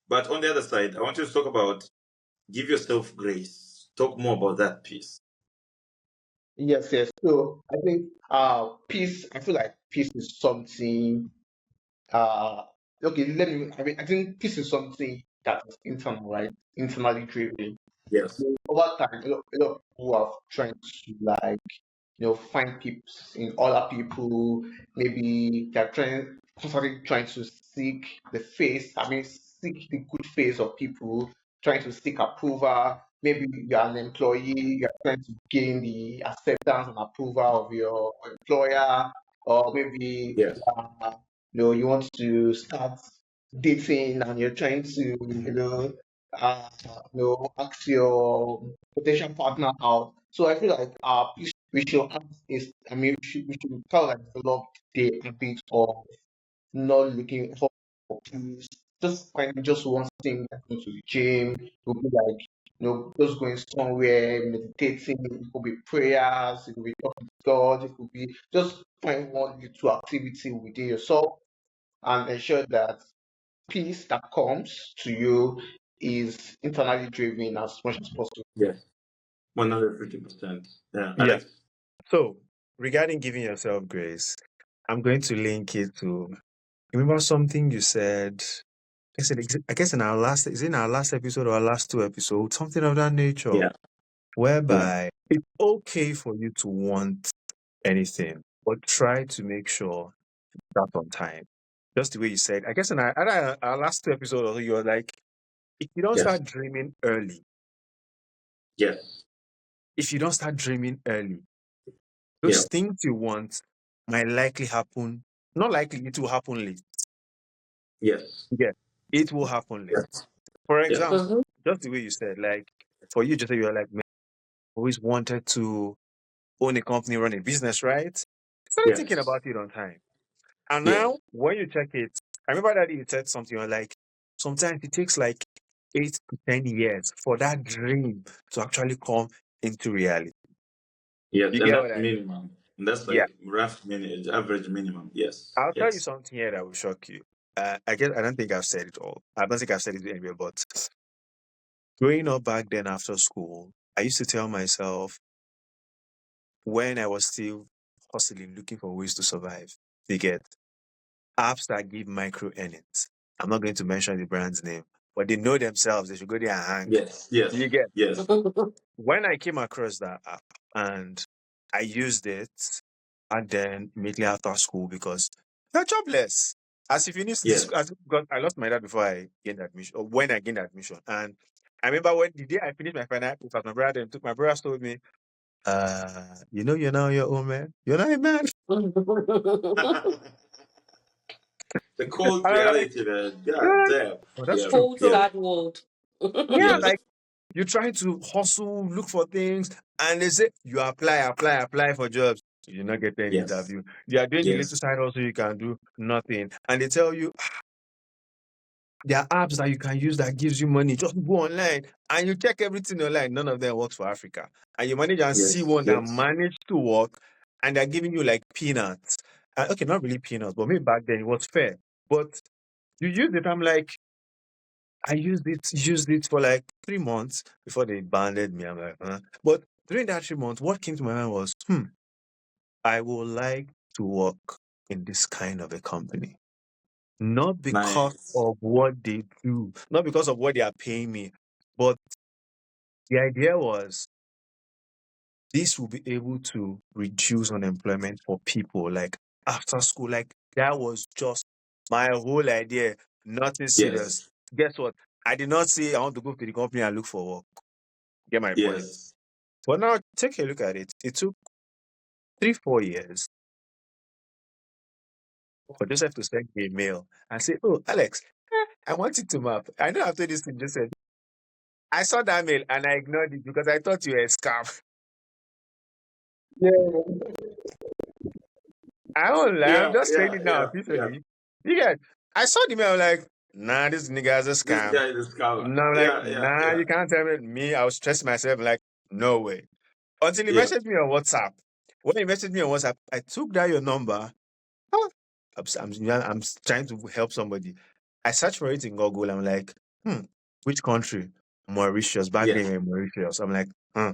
But on the other side, I want you to talk about give yourself grace. Talk more about that piece. Yes, yes. So I think peace. I feel like peace is something. Uh, okay, let me. I think peace is something that is internal, right? Internally driven. Yes. So over time, a lot of people are trying to like find peace in other people. Maybe they're constantly trying to seek the face. I mean, seek the good face of people, trying to seek approval. Maybe you're an employee, you're trying to gain the acceptance and approval of your employer, or maybe Yes. uh, you want to start dating and you're trying to, uh, ask your potential partner out. So I feel like we should have is I mean we should kind of like develop the habit of not looking for peace. Just finding just one thing like going to the gym. It could be like just going somewhere, meditating. It could be prayers. It could be talking to God. It could be just find one little activity within yourself and ensure that peace that comes to you is internally driven as much as possible. Yes. 150%. Yeah. Yeah. Alex? So, regarding giving yourself grace, I'm going to link it to remember something you said. I guess in our last, is it in our last episode or our last two episodes? Something of that nature. Yeah. Yeah. whereby it's okay for you to want anything, but try to make sure that's on time. Just the way you said, I guess in our last two episodes, you were like, if you don't Yes. start dreaming early, Yes. if you don't start dreaming early, Yeah. those things you want might likely happen. Not likely, it will happen late. Yes. Yeah, it will happen late. Yes. For Yes. example, Mhm. just the way you said, like for you, just say you're like, man, I always wanted to own a company, run a business, right? Started thinking Yes. about it on time. And Yes. now, when you check it, I remember that you said something you're like, sometimes it takes like 8 to 10 years for that dream to actually come into reality. Yes. You And get what that's I mean? minimum. That's Yeah. like average minimum. Yes. I'll tell you Yes. something here that will shock you. I guess I don't think I've said it all. I don't think I've said it anywhere, but growing up back then after school, I used to tell myself when I was still hustling, looking for ways to survive, you get apps that give micro earnings. I'm not going to mention the brand's name, but they know themselves. They should go there and hang. Yes. Yes. You get Yes. when I came across that app and I used it, and then immediately after school because you're jobless. As if you need this, Yes. because I lost my dad before I gained admission, or when I gained admission, and I remember when the day I finished my final paper, my brother took my brother told me, you're now your own man. You're not a man. The cold And I'm like, reality, man. God yeah, damn. oh, that's Yeah. true. Cold, Yeah. sad world. Yeah, Yes. like you try to hustle, look for things, and they say you apply for jobs. You're not getting an Yes. interview. You are doing the little Yes. side hustle you can do, nothing. And they tell you there are apps that you can use that gives you money. Just go online and you check everything online. None of them works for Africa. And you manage and see Yes. one that Yes. managed to work and they're giving you like peanuts. Okay, not really peanuts, but maybe back then it was fair. But you use it, I'm like, I used it for like 3 months before they banned me. I'm like, huh? But during that 3 months, what came to my mind was, I would like to work in this kind of a company. Not because Nice. of what they do, not because of what they are paying me, but the idea was this will be able to reduce unemployment for people like after school. Like that was just my whole idea. Nothing serious. Yes. Guess what? I did not say I want to go to the company and look for work. Get my point. Yes. But now take a look at it. It took 3, 4 years for Joseph to send me a mail and say, "Oh, Alex, I want you to map." I know after this thing, Joseph. I saw that mail and I ignored it because I thought you were a scam. Yeah, I don't lie. I'm Yeah. just saying Yeah. it now Yeah. Yeah. officially. You get, I saw the mail, I'm like, nah, this nigga is a This scam. guy is a scammer. No, I'm like, Yeah. Yeah. nah, Yeah. you can't tell me. I was stressing myself, like, no way. Until he Yeah. messaged me on WhatsApp. When he messaged me on WhatsApp, I took down your number. Oh, I'm trying to help somebody. I searched for it in Google. I'm like, which country? Mauritius. Back then, Yes. we were in Mauritius. I'm like, I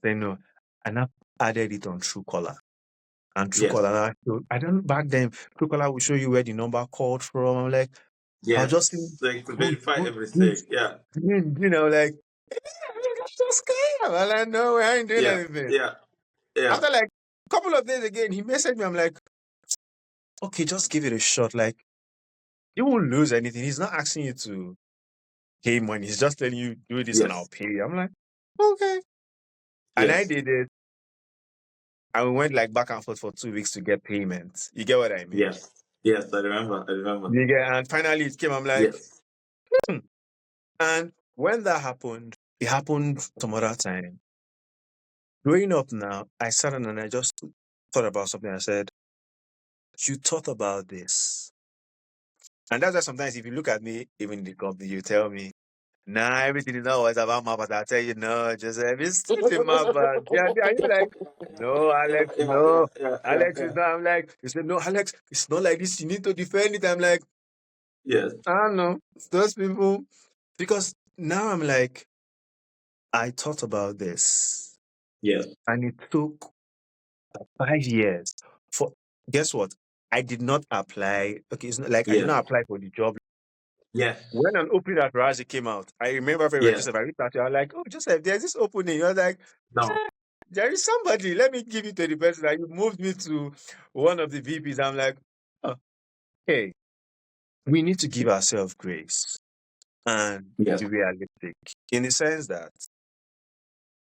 said no. And I added it on Truecaller. And Yes. Truecaller, I don't know, back then, Truecaller will show you where the number called from. I'm like, I'll just say, Yes. Like to good, verify good, good. everything. Yeah. Like, just scam. I'm like, no, I ain't doing Yeah. anything. Yeah. Yeah. After like a couple of days again, he messaged me. I'm like, okay, just give it a shot. Like, you won't lose anything. He's not asking you to pay money. He's just telling you, do this and I'll Yes. pay you. I'm like, okay. And I Yes. did it. And we went like back and forth for 2 weeks to get payment. You get what I mean? Yes. Yes. I remember. I remember. You get, and finally it came. I'm like, Yes. hmm. And when that happened, it happened some other time. Growing up now, I sat down and I just thought about something. I said, you thought about this. And that's why sometimes if you look at me, even in the company, you tell me, nah, everything is not always about map, but I tell you, no, Joseph, it's not a map. Yeah, yeah, you're like, no, Yeah. Alex, Yeah. Yeah. no. Yeah. Yeah. Alex is Yeah. not. I'm like, you said, no, Alex, it's not like this. You need to defend it. I'm like, Yes. I don't know. Those people, because now I'm like, I thought about this Yes. and it took 5 years for, guess what? I did not apply. Okay, it's not like I did not Yes. apply for the job. Yes. When an opening at Razi came out, I remember very well, Yes. Joseph, I reached out to you. I was like, oh, Joseph, there's this opening. I was like, No. there is somebody. Let me give it to the person. That you moved me to one of the VPs. I'm like, oh, hey, we need to give ourselves grace and Yes. be realistic in the sense that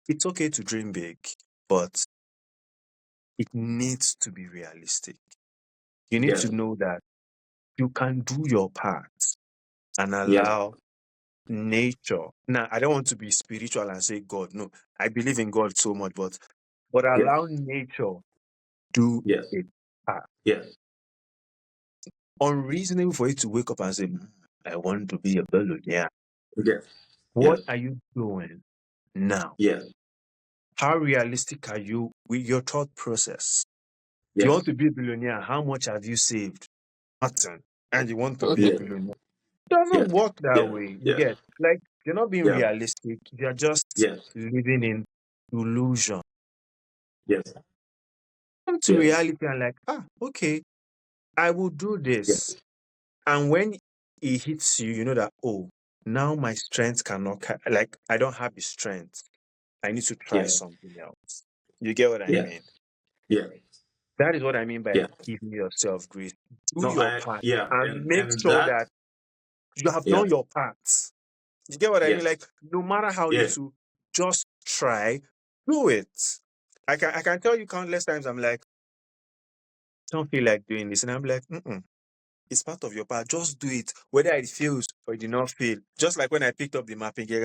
it's okay to dream big, but it needs to be realistic. You need to Yes. know that you can do your part and Yes. allow nature. Now, I don't want to be spiritual and say God. No, I believe in God so much, but Yes. allow nature do Yes. it. Yes. Unreasonable for you to wake up and say, "Mm, I want to be a billionaire." Yes. What Yes. are you doing now? Yes. How realistic are you with your thought process? If you want Yes. to be a billionaire, how much have you saved? Nothing. And you want to be a Yes. billionaire. It doesn't Yes. work that Yes. way. You Yes. get like you're not being Yeah. realistic. You're just Yes. living in illusion. Yes. Come to Yes. reality and like, okay, I will do Yes. this. And when it hits you, you know that, oh, now my strength cannot, like, I don't have the strength. I need to try Yes. something else. You get what I Yes. mean? Yes. That is what I mean by Yes. giving yourself grace. Do No, your part yeah, and and make and sure that, that you have yeah, done your part. You get what I mean? yes, Like, no matter how yeah, little, just try, do it. I can tell you countless times, I'm like, don't feel like doing this. And I'm like, mm-mm. It's part of your part. Just do it, whether it feels or it did not feel. Just like when I picked up the mapping gig,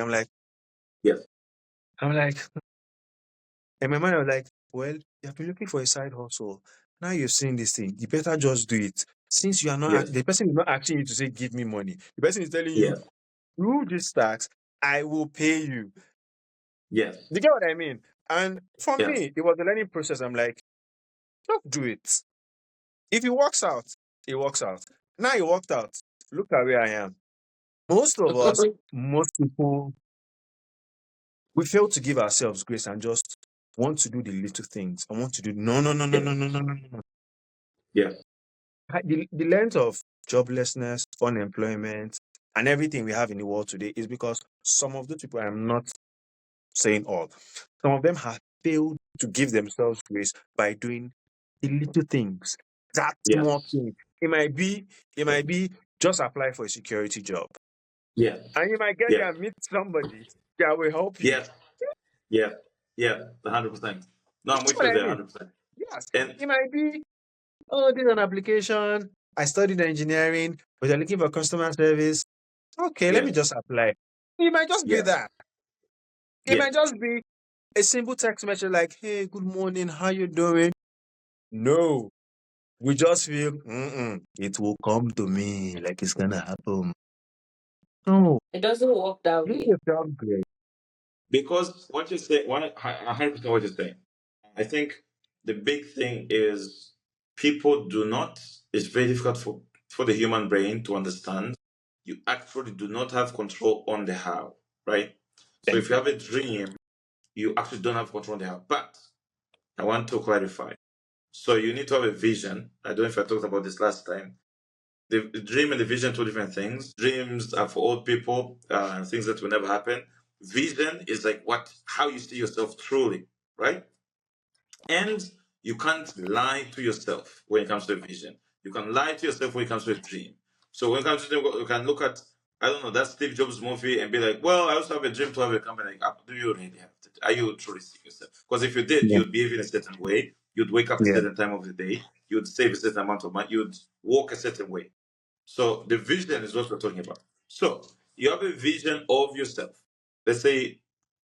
yes, I'm like, in my mind, I was like, well, you have been looking for a side hustle. Now you've seen this thing. You better just do it. Since you are not, yes, the person is not asking you to say, give me money. The person is telling you, yes, do this tax, I will pay you. yes, You get what I mean? And for yes, me, it was a learning process. I'm like, just do it. If it works out, it works out. Now it worked out. Look at where I am. Most of us, most people, we fail to give ourselves grace and just want to do the little things. I want to do no, no, no, no, yes, no, no, no, no, no. yes, The length of joblessness, unemployment, and everything we have in the world today is because some of those people, I'm not saying all, some of them have failed to give themselves grace by doing the little things, that small yes, thing. It might be, it might be just apply for a security job. yes, And you might get yes, there and meet somebody that will help you. yes, yes, yes, 100%. No, You I'm see with what you I there, mean? 100%. Yes. And It might be, oh, this is an application. I studied engineering, but you're looking for customer service. Okay, let me yes, just apply. It might just be yes, that. It yes, might just be a simple text message like, hey, good morning, how you doing? No, we just feel, it will come to me like it's gonna happen. No, It doesn't work that give way. yourself grace. because what you say, 100% what you're saying. I think the big thing is people do not. It's very difficult for the human brain to understand. You actually do not have control on the how, right? So if you have a dream, you actually don't have control on the how. But I want to clarify. So you need to have a vision. I don't know if I talked about this last time. The dream and the vision, two different things. Dreams are for old people, things that will never happen. Vision is like how you see yourself truly, right? And you can't lie to yourself when it comes to a vision. You can lie to yourself when it comes to a dream. So when it comes to dream, you can look at, I don't know, that Steve Jobs movie and be like, well, I also have a dream to have a company. Like, do you really have it? Are you truly seeing yourself? Because if you did, Yeah, you'd behave in a certain way. You'd wake up a yeah, certain time of the day. You'd save a certain amount of money. You'd walk a certain way. So the vision is what we're talking about. So you have a vision of yourself. Let's say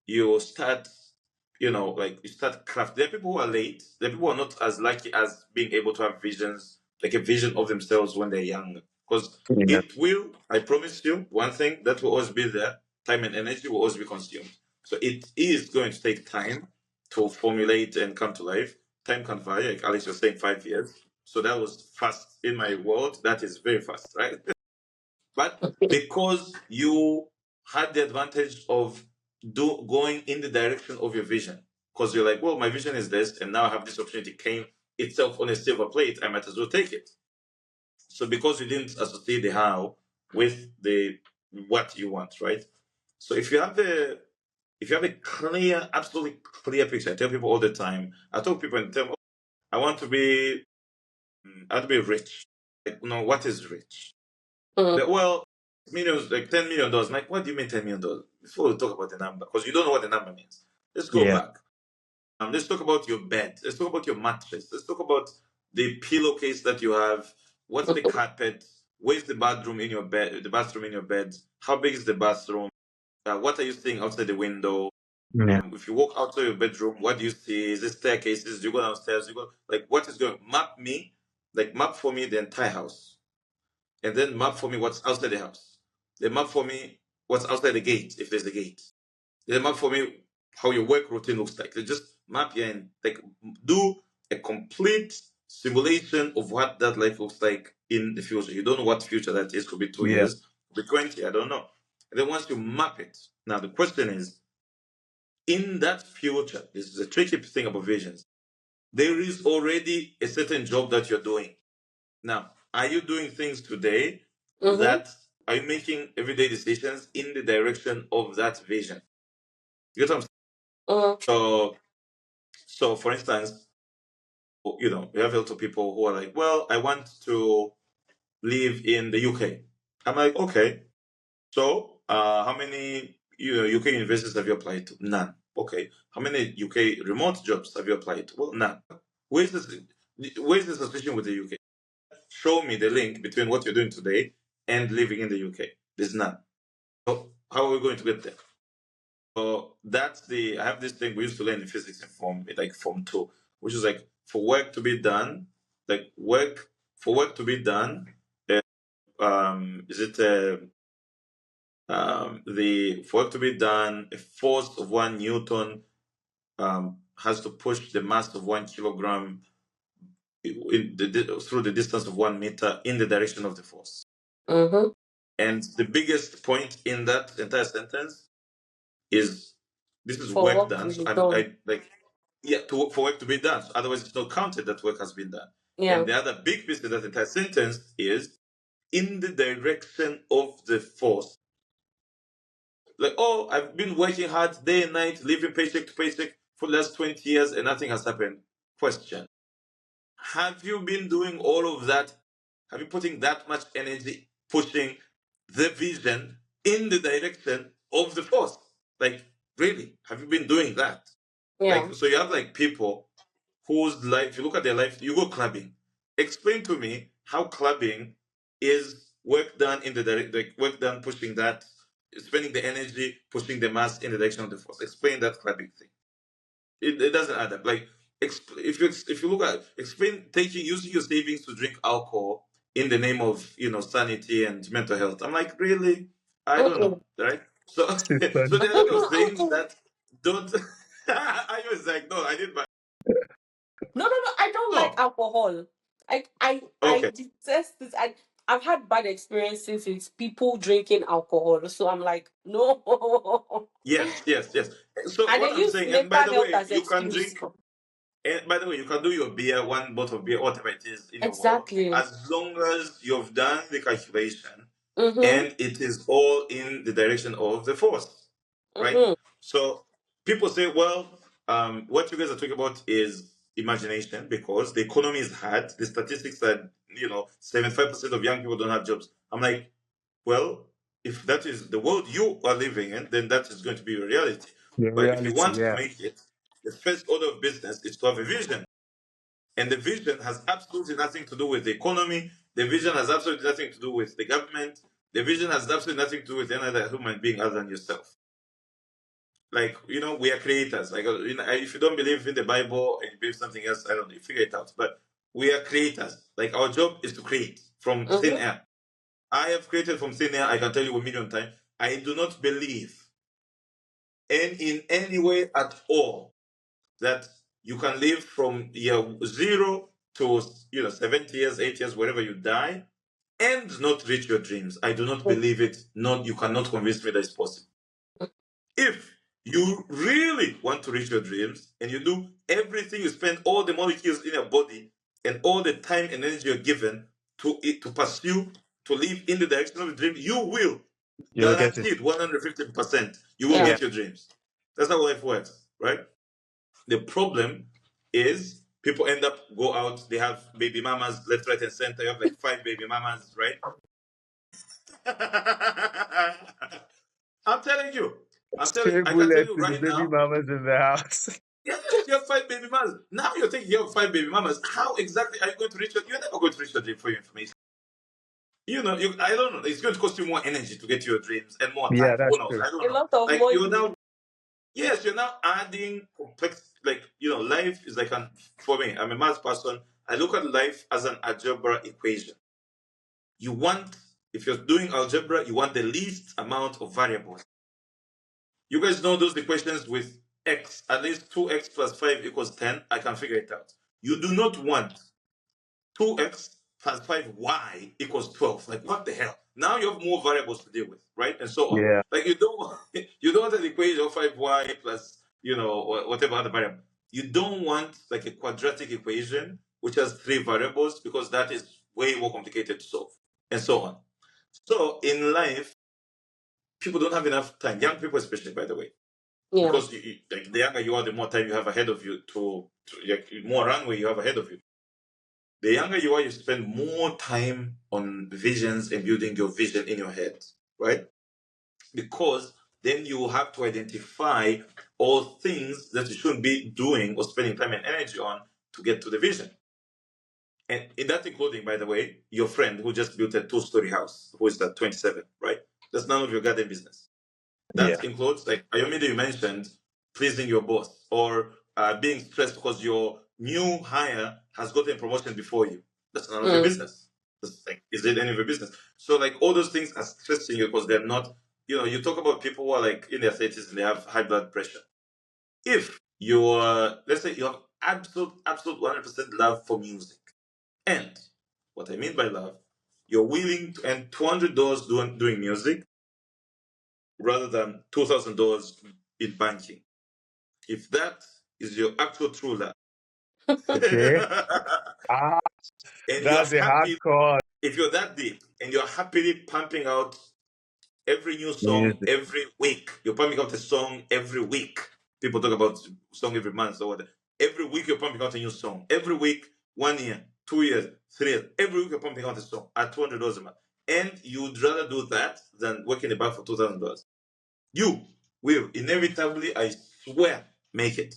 you start, like you start craft. There are people who are late. There are people who are not as lucky as being able to have visions, like a vision of themselves when they're young. Because yeah. it will, I promise you, one thing that will always be there, time and energy will always be consumed. So it is going to take time to formulate and come to life. Time can vary, like Alex was saying, 5 years. So that was fast in my world. That is very fast, right? But because you had the advantage of going in the direction of your vision, because you're like, well, my vision is this, and now I have this opportunity came itself on a silver plate, I might as well take it. So because you didn't associate the how, with the what you want, right? So if you have a clear, absolutely clear picture, I tell people all the time. I tell people and tell them, "Oh, I want to be, I want to be rich." Like, no, what is rich? Mm, Well, millions, like $10 million. Like, what do you mean $10 million? Before we talk about the number, because you don't know what the number means. Let's go Yeah. back. Let's talk about your bed. Let's talk about your mattress. Let's talk about the pillowcase that you have. What's the mhm, carpet? Where's the bathroom in your bed? The bathroom in your bed. How big is the bathroom? What are you seeing outside the window? Yeah. If you walk outside your bedroom, what do you see? Is it staircases? Do you go downstairs? You go like what is going? Map for me the entire house, and then map for me what's outside the house. Then map for me what's outside the gate if there's a gate. Then map for me how your work routine looks like. Just map here and like do a complete simulation of what that life looks like in the future. You don't know what future that is. Could be two Yeah. years, could be 20. I don't know. And then once you map it, now the question is in that future, this is a tricky thing about visions. There is already a certain job that you're doing. Now, are you doing things today mhm, that are you making everyday decisions in the direction of that vision? You get what I'm saying? mhm, So for instance, we have a lot of people who are like, well, I want to live in the UK. I'm like, okay. So, how many UK universities have you applied to? None. Okay. How many UK remote jobs have you applied to? Well, none. Where's this? Where's this association with the UK? Show me the link between what you're doing today and living in the UK. There's none. So how are we going to get there? So that's the. I have this thing we used to learn in physics in form 2, which is like for work to be done, like work to be done. Uh, is it the for work to be done? A force of 1 Newton has to push the mass of 1 kilogram through the distance of 1 meter in the direction of the force. mhm. And the biggest point in that entire sentence is this is For work work done. to So be I'm done. I like yeah for work to be done. So otherwise, it's not counted that work has been done. And Yeah. the other big piece of that entire sentence is in the direction of the force. Like, oh, I've been working hard day and night, living paycheck to paycheck for the last 20 years, and nothing has happened. Question: have you been doing all of that? Have you putting that much energy pushing the vision in the direction of the force? Like, really? Have you been doing that? Yeah. Like, so you have like people whose life, if you look at their life, you go clubbing. Explain to me how clubbing is work done in the like work done pushing that, spending the energy, pushing the mass in the direction of the force. Explain that clubbing thing. It doesn't add up. Like if you look at explain taking using your savings to drink alcohol in the name of sanity and mental health. I'm like, really? I don't know, Mm-mm. right? So It's so funny. there are a lot of things that don't. I was like, no, I didn't. No, no, no. I don't like No, alcohol. I okay, detest it. I've had bad experiences with people drinking alcohol, so I'm like, no. yes, yes, yes. So And what they I'm use saying, and mental by the health way, as you can excuse. drink. And by the way, you can do your beer, one bottle of beer, whatever it is in your wall, Exactly. as long as you've done the calculation Mm-hmm. and it is all in the direction of the force, right? Mm-hmm. So people say, well, what you guys are talking about is imagination because the economy is hard. The statistics that 75% of young people don't have jobs. I'm like, well, if that is the world you are living in, then that is going to be your reality. The But if you reality, want to yeah. make it, the first order of business is to have a vision. And the vision has absolutely nothing to do with the economy. The vision has absolutely nothing to do with the government. The vision has absolutely nothing to do with any other human being other than yourself. Like, we are creators. Like, if you don't believe in the Bible and you believe something else, I don't know, you figure it out. But we are creators. Like, our job is to create from thin Mm-hmm. air. I have created from thin air. I can tell you 1 million times. I do not believe in any way at all that you can live from year 0 to 70 years, 8 years, wherever you die, and not reach your dreams. I do not believe it. Not You cannot convince me that it's possible. If you really want to reach your dreams and you do everything, you spend all the molecules in your body and all the time and energy you're given to it to pursue to live in the direction of the dream, you will You'll get it. guaranteed 150%. You will Yeah. Yeah. get your dreams. That's how life works, right? The problem is people end up go out, they have baby mamas left, right, and center. You have like 5 baby mamas, right? I'm telling you. I Stable can tell bullet you to the right baby now. mamas in the house. Yes, you have 5 baby mamas. Now you're thinking you have 5 baby mamas. How exactly are you going to reach your? You're never going to reach your dream for your information. I don't know. It's going to cost you more energy to get to your dreams and more Yeah, time. Who that's knows? true. I don't A know. lot of Like you're money. now, yes, you're now adding complex. Like life is like an. For me, I'm a math person. I look at life as an algebra equation. You want, if you're doing algebra, you want the least amount of variables. You guys know those equations with x, at least 2x plus 5 equals 10. I can figure it out. You do not want 2x plus 5y equals 12. Like, what the hell? Now you have more variables to deal with, right? And so on. Yeah. Like, you don't want an equation of 5y plus, whatever other variable. You don't want like a quadratic equation which has 3 variables, because that is way more complicated to solve, and so on. So in life, people don't have enough time. Young people, especially, by the way, Yeah. because like the younger you are, the more time you have ahead of you like, more runway you have ahead of you. The younger you are, you spend more time on visions and building your vision in your head, right? Because then you have to identify all things that you shouldn't be doing or spending time and energy on to get to the vision. And in that, including, by the way, your friend who just built a 2-story house, who is at 27, right? That's none of your goddamn business. Yeah. That includes, like Ayomide, you mentioned, pleasing your boss, or being stressed because your new hire has gotten a promotion before you. That's none of your Mm. business. That's like, is it any of your business? So, like, all those things are stressing you because they're not, you talk about people who are like in their 30s and they have high blood pressure. If you're, let's say you have absolute 100% love for music, and what I mean by love, you're willing to earn $200 doing music rather than $2,000 in banking. If that is your actual true love, Okay. Ah, and you're that's a happy, hardcore if you're that deep and you're happily pumping out every new song music. every week, you're pumping out a song every week. People talk about song every month or whatever. Every week you're pumping out a new song. Every week, 1 year, 2 years, 3 years. Every week you're pumping out a song at $200 a month. And you'd rather do that than work in the bank for $2,000. You will inevitably, I swear, make it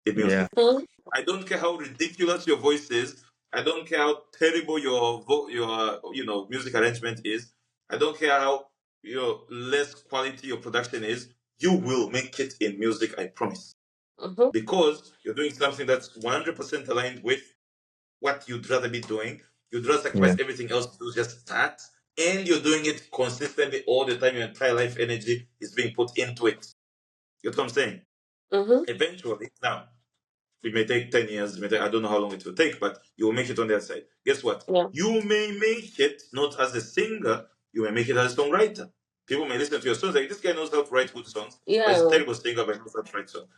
in Yeah. music. I don't care how ridiculous your voice is. I don't care how terrible your music arrangement is. I don't care how less quality your production is. You will make it in music, I promise, Mm-hmm. because you're doing something that's 100% aligned with what you'd rather be doing. You'd rather Yeah. sacrifice everything else to just that, and you're doing it consistently all the time. Your entire life energy is being put into it. You know what I'm saying? Mm-hmm. Eventually, now it may take 10 years, I don't know how long it will take, but you will make it on the other side. Guess what? Yeah. You may make it not as a singer, you may make it as a songwriter. People may listen to your songs like, this guy knows how to write good songs, but he's a Yeah. terrible singer, but he knows how to write songs.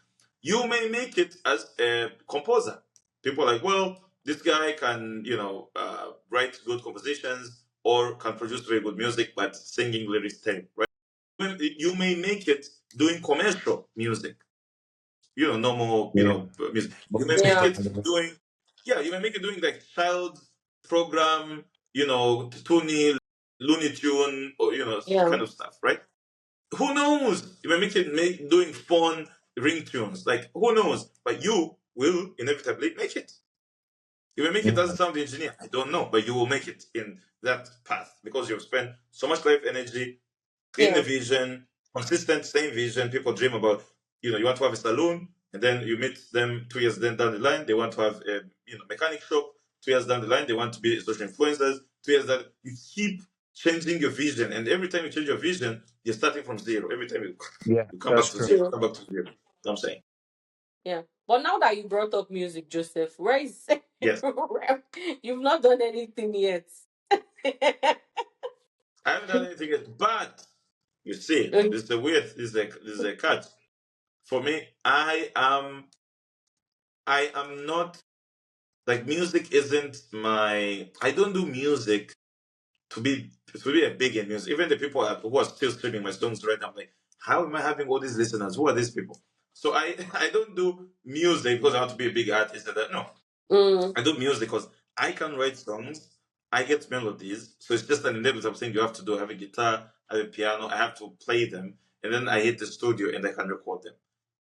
You may make it as a composer. People are like, well, this guy can, write good compositions or can produce very good music, but singing lyrics terrible, right? You may make it doing commercial music, normal, Yeah. music. You may make Yeah. it doing, yeah, you may make it doing like child program, Toonie, Looney Tune, or Yeah. kind of stuff, right? Who knows? You may doing fun ringtones, like who knows? But you will inevitably make it. You may make it as a Mm. sound engineer. I don't know, but you will make it in that path because you've spent so much life energy in the Yeah. vision, consistent, same vision. People dream about, you want to have a saloon, and then you meet them 2 years then down the line. They want to have a, mechanic shop. 2 years down the line, they want to be social influencers. 2 years that you keep changing your vision, and every time you change your vision, you're starting from zero. Every time you Yeah, you come back that's to true. zero, True. come back to zero. You know what I'm saying, Yeah. But now that you brought up music, Joseph, where is yes, you've not done anything yet. I haven't done anything yet, but you see, Okay. this is a weird, this is a catch. For me, I am not. Like, music isn't my. I don't do music to be a big in music. Even the people who are still streaming my songs right now, I'm like, how am I having all these listeners? Who are these people? So I I don't do music because I want to be a big artist. And that. No, Mm, I do music because I can write songs. I get melodies. So it's just an inevitable thing you have to do. I have a guitar, I have a piano. I have to play them, and then I hit the studio and I can record them.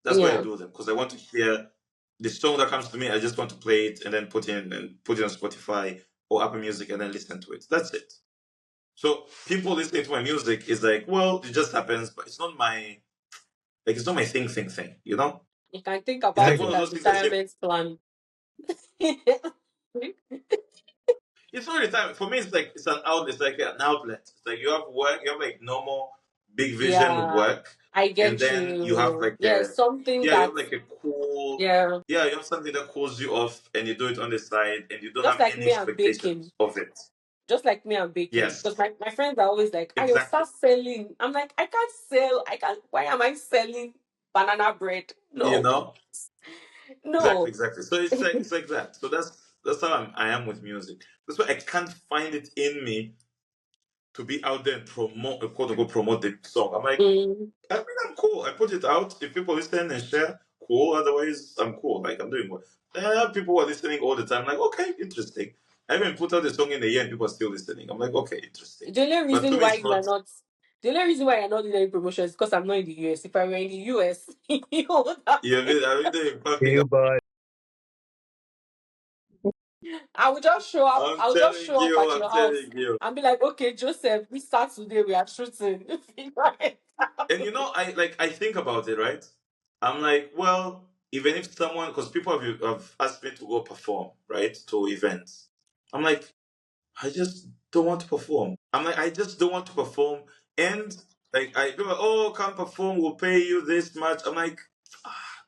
That's why I yeah. do them because I want to hear the song that comes to me. I just want to play it and then put it on Spotify or Apple Music and then listen to it. That's it. So people listening to my music is like, well, it just happens, but it's not my thing. You know, You can think it's I like about one it of get. as those things I say. retirement plan. It's not retirement for me. It's like it's an out. It's like an outlet. It's like you have work. You have like normal big vision Yeah, work, I and get then you have you. like Yeah, a something yeah. You have that, like a cool yeah, yeah. You have something that cools you off, and you do it on the side, and you don't just have like any me and baking. expectations of it. Just like me and baking. Yes, Because my friends are always like, Ayo, exactly. start selling. I'm like, I can't sell. I can't. Why am I selling banana bread? You No, know. Exactly, no. exactly. So it's like that. So that's how I am with music. That's why I can't find it in me to be out there and promote, quote unquote, promote the song. I'm like, Mm, I mean, I'm cool. I put it out. If people listen and share, cool. Otherwise, I'm cool. Like I'm doing what. People who are listening all the time. Like, okay, interesting. I even put out the song in a year and people are still listening. I'm like, okay, interesting. the only But to reason me, why it's you are not. not, the only reason why you're not doing any promotion is because I'm not in the US. If I were in the US, you would have You know, seen. I really pumping. Billboard. I would just show up. I'm I would just telling show up you. at I'm your house telling you. and be like, okay, Joseph, we start today. We are shooting. Right? And I think about it, right? I'm like, well, even if someone, because people have asked me to go perform, right, to events. I'm like, I just don't want to perform. I'm like, I just don't want to perform. And like, I people are, oh, can't perform. We'll pay you this much. I'm like,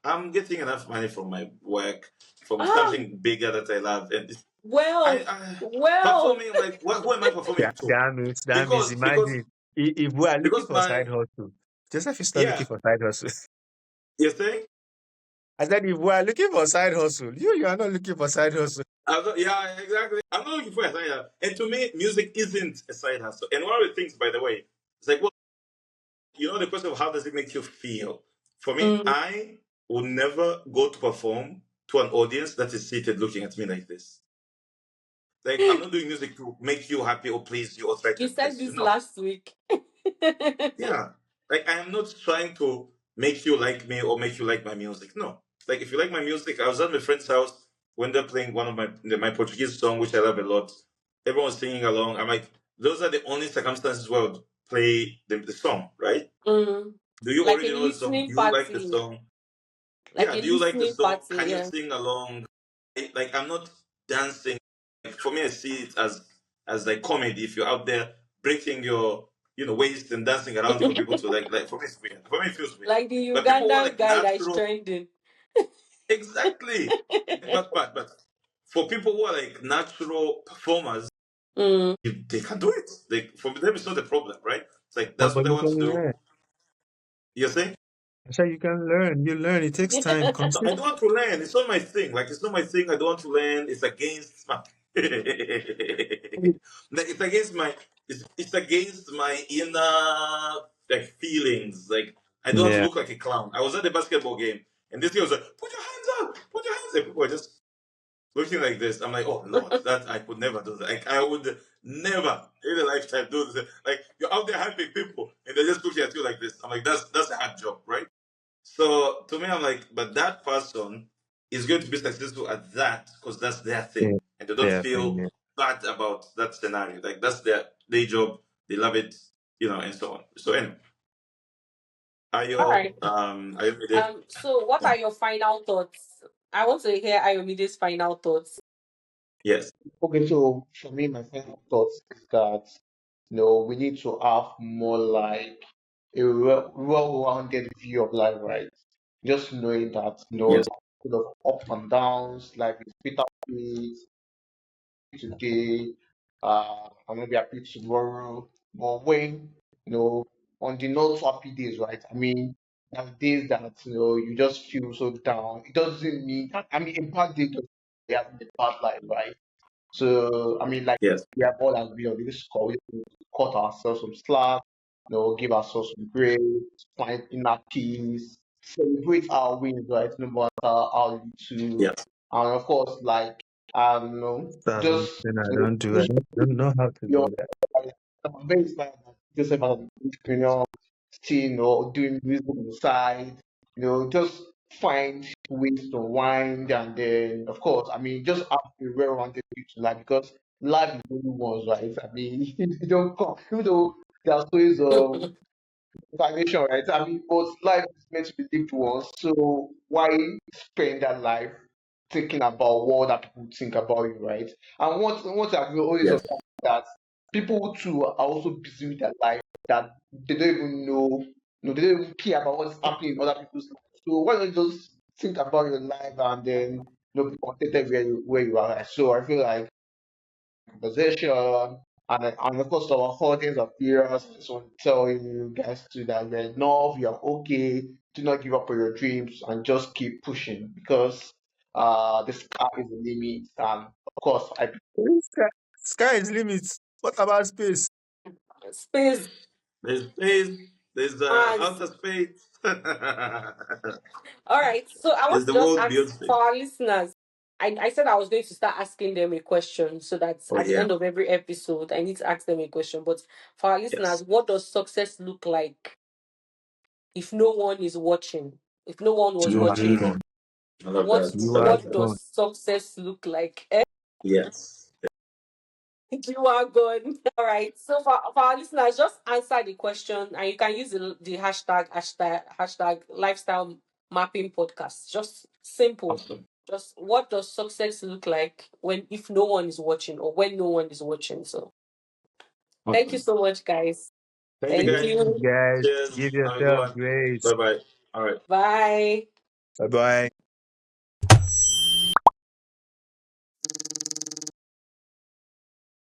I'm getting enough money from my work, from Ah, something bigger that I love, and well, I well. performing. Like, who am I performing to? That means Because imagine if we are looking because for my side hustle, Joseph is not yeah, looking for side hustle. you think. I said if we are looking for side hustle, you are not looking for side hustle. Yeah, exactly. I'm not looking for a side hustle. And to me, music isn't a side hustle. And one of the things, by the way, it's like, well, the question of how does it make you feel? For me, Mm. I will never go to perform to an audience that is seated looking at me like this. Like, I'm not doing music to make you happy or please you or try to You said impress you. this No. last week. Yeah. Like, I am not trying to make you like me or make you like my music. No. Like, if you like my music, I was at my friend's house when they're playing one of my Portuguese song, which I love a lot. Everyone was singing along. I'm like, those are the only circumstances where I would play the song, right? Mm. Do you Like a already know the song? Do listening you like the party. song? Like Yeah, a do you like the listening song? party, Can you yeah. sing along? Like, I'm not dancing. Like, for me, I see it as like comedy. If you're out there breaking your waist and dancing around for people to like for me it's weird. For me it feels weird. Like the But people who are Ugandan like guy that is natural, trending. exactly. But for people who are like natural performers, Mm. they can do it. Like for them, it's not a problem, right? It's like that's But what I you want to can do. learn. You think? I said you can learn. You learn. It takes time. No, I don't want to learn. It's not my thing. Like it's not my thing. I don't want to learn. It's against my like it's against my inner like feelings. Like I don't want to Yeah. look like a clown. I was at the basketball game and this guy was like, put your hands up, put your hands up. People were just looking like this. I'm like, oh Lord, that I could never do that. Like I would never in a lifetime do this. Like you're out there hyping people and they're just looking at you like this. I'm like, that's a hard job, right? So to me, I'm like, but that person is going to be successful at that because that's their thing, Yeah. and they don't Yeah. feel Yeah. bad about that scenario. Like that's their day job, they love it, and so on. So anyway, All right. are you ready? So what Yeah. are your final thoughts? I want to hear Ayomide's final thoughts. Yes, Okay, so for me, my final thoughts is that we need to have more like a well-rounded view of life, right? Just knowing that yes, full of ups and downs, life is bittersweet today, I'm gonna be happy tomorrow. But when on the not so happy days, right? I mean, there are days that you just feel so down. It doesn't mean, I mean, a bad day doesn't mean you have a bad life, right? So I mean, like Yes. we have all agreed on this call. We need to cut ourselves some slack, give ourselves some grace, find inner peace, celebrate our wins, right? No matter how little, Yes. and of course, like That's just something I you know, don't do. I push don't know how to your do that. I'm very inspired that Joseph has an entrepreneur, still, doing music on the side, just find ways to wind and then, of course, I mean, just have a well-rounded view to life because life is only once, right? I mean, you don't come, even though there are stories of incarnation, right? I mean, but life is meant to be lived once, so why spend that life thinking about what other people think about you, right? And what I've always Yes. observed that people too are also busy with their life that they don't even know, they don't even care about what's happening in other people's lives. So why don't you just think about your life and then be contented where you are? Right? So I feel like conversation. And of course, our audience of viewers, I just want to tell you guys too that you're enough, you're okay. Do not give up on your dreams and just keep pushing because the sky is the limit. And of course, Sky is limits. What about space? Space, There's space. There's the Mars. outer space. All right. So I want There's to the just world beyond ask space. for our listeners. I said I was going to start asking them a question so that Oh at the yeah. end of every episode, I need to ask them a question. But for our listeners, Yes. what does success look like if no one is watching? If no one was You are watching, gone. I love that. You I are like what that. does gone. success look like? Yes. You are good. All right. So for our listeners, just answer the question, and you can use the hashtag lifestyle mapping podcast. Just simple. Awesome. Just what does success look like when if no one is watching or when no one is watching? So thank you Awesome. so much, guys. Thank you Thank guys. Thank you, you. guys. Cheers. Give Have a good yourself one. grace. Bye bye. All right. Bye. Bye bye.